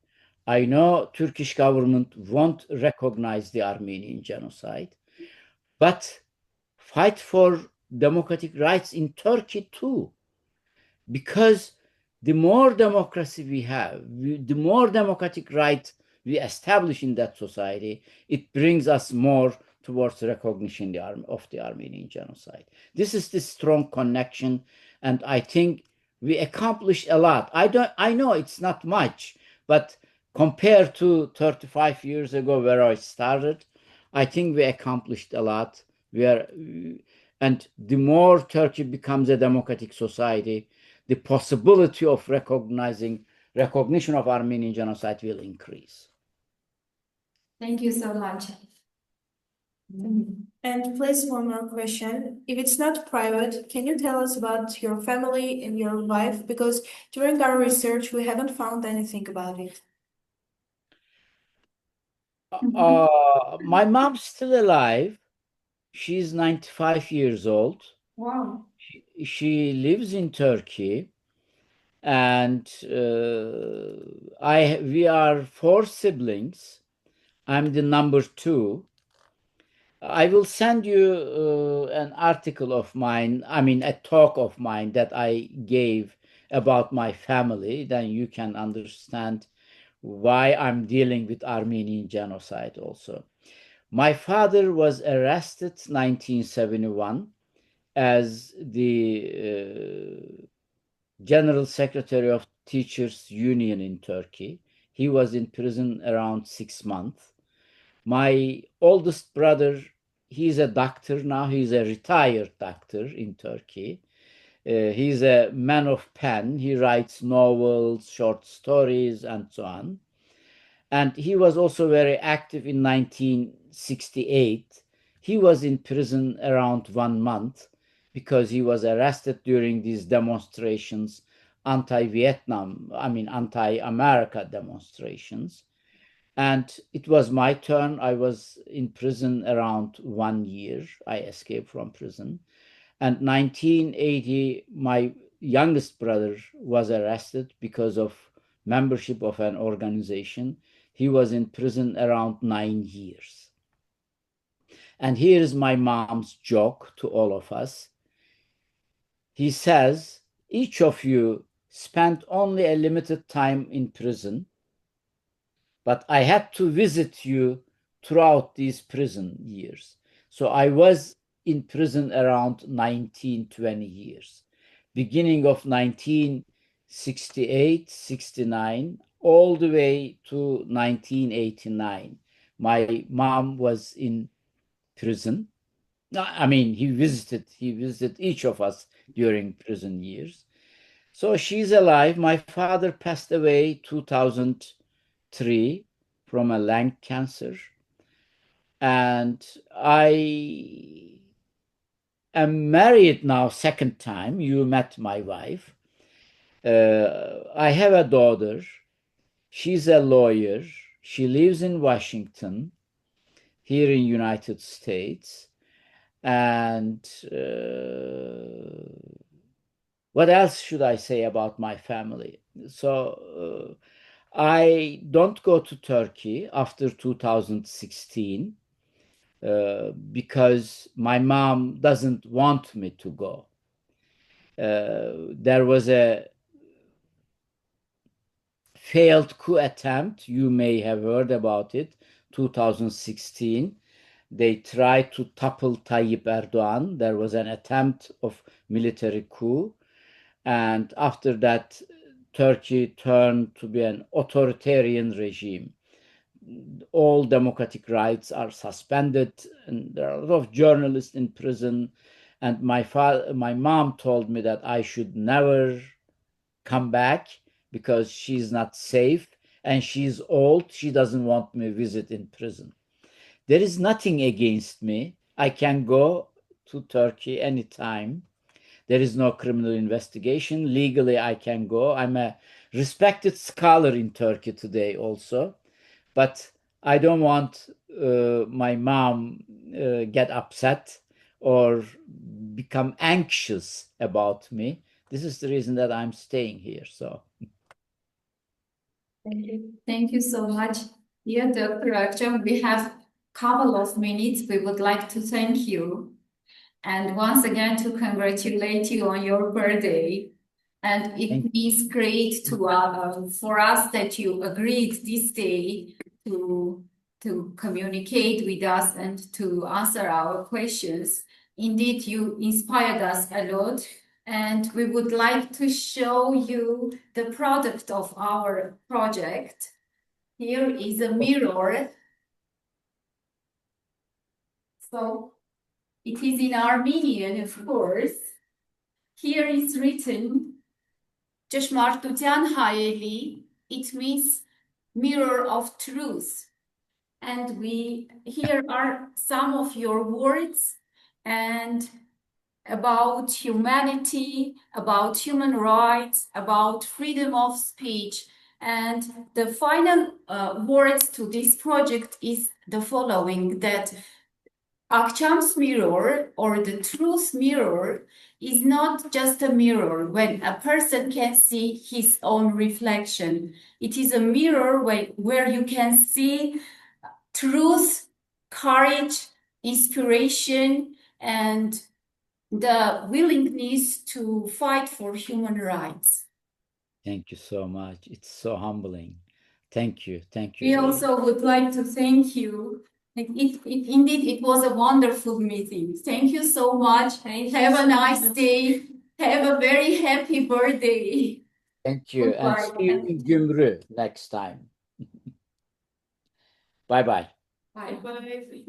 I know Turkish government won't recognize the Armenian genocide, but fight for democratic rights in Turkey too. Because the more democracy we have, the more democratic rights we establish in that society, it brings us more towards recognition of the Armenian genocide. This is the strong connection, and I think we accomplished a lot. I know it's not much, but compared to 35 years ago where I started, I think we accomplished a lot. And the more Turkey becomes a democratic society, the possibility of recognition of Armenian genocide will increase. Thank you so much. And please, one more question. If it's not private, can you tell us about your family and your wife? Because during our research, we haven't found anything about it. My mom's still alive. She's 95 years old. Wow. She lives in Turkey, and we are 4 siblings. I'm the number 2. I will send you an article of mine, a talk of mine that I gave about my family. Then you can understand why I'm dealing with Armenian genocide also. My father was arrested in 1971 as the General Secretary of Teachers Union in Turkey. He was in prison around 6 months. My oldest brother, he's a doctor now. He's a retired doctor in Turkey. He's a man of pen. He writes novels, short stories, and so on. And he was also very active in 1968. He was in prison around 1 month because he was arrested during these demonstrations, anti-America demonstrations. And it was my turn. I was in prison around 1 year. I escaped from prison. And 1980, my youngest brother was arrested because of membership of an organization. He was in prison around 9 years. And here's my mom's joke to all of us. He says, each of you spent only a limited time in prison, but I had to visit you throughout these prison years. So I was in prison around 19, 20 years. Beginning of 1968, 69, all the way to 1989. My mom was in prison. He visited each of us during prison years. So she's alive. My father passed away 2003 from a lung cancer. And I am married now, second time. You met my wife. I have a daughter. She's a lawyer. She lives in Washington, here in United States. And what else should I say about my family? So I don't go to Turkey after 2016 because my mom doesn't want me to go. There was a failed coup attempt. You may have heard about it, 2016. They tried to topple Tayyip Erdogan. There was an attempt of military coup. And after that, Turkey turned to be an authoritarian regime. All democratic rights are suspended, and there are a lot of journalists in prison. And my mom told me that I should never come back because she's not safe and she's old. She doesn't want me to visit in prison. There is nothing against me. I can go to Turkey anytime. There is no criminal investigation. Legally, I can go. I'm a respected scholar in Turkey today also. But I don't want my mom get upset or become anxious about me. This is the reason that I'm staying here. So. Thank you. Thank you so much. Dear Dr. Akcham, we have a couple of minutes. We would like to thank you. And once again, to congratulate you on your birthday. And it is great to for us that you agreed this day to communicate with us and to answer our questions. Indeed, you inspired us a lot. And we would like to show you the product of our project. Here is a mirror. So it is in Armenian, of course. Here is written Ճշմարտության հայելի. It means mirror of truth. And here are some of your words and about humanity, about human rights, about freedom of speech. And the final words to this project is the following, that Akcham's mirror, or the truth mirror, is not just a mirror when a person can see his own reflection. It is a mirror where you can see truth, courage, inspiration, and the willingness to fight for human rights. Thank you so much. It's so humbling. Thank you. Thank you. We also would like to thank you. Indeed, it was a wonderful meeting. Thank you so much. Have a nice day. Have a very happy birthday. Thank you. Goodbye. And see you in Gümrü next time. Bye-bye. Bye. Bye.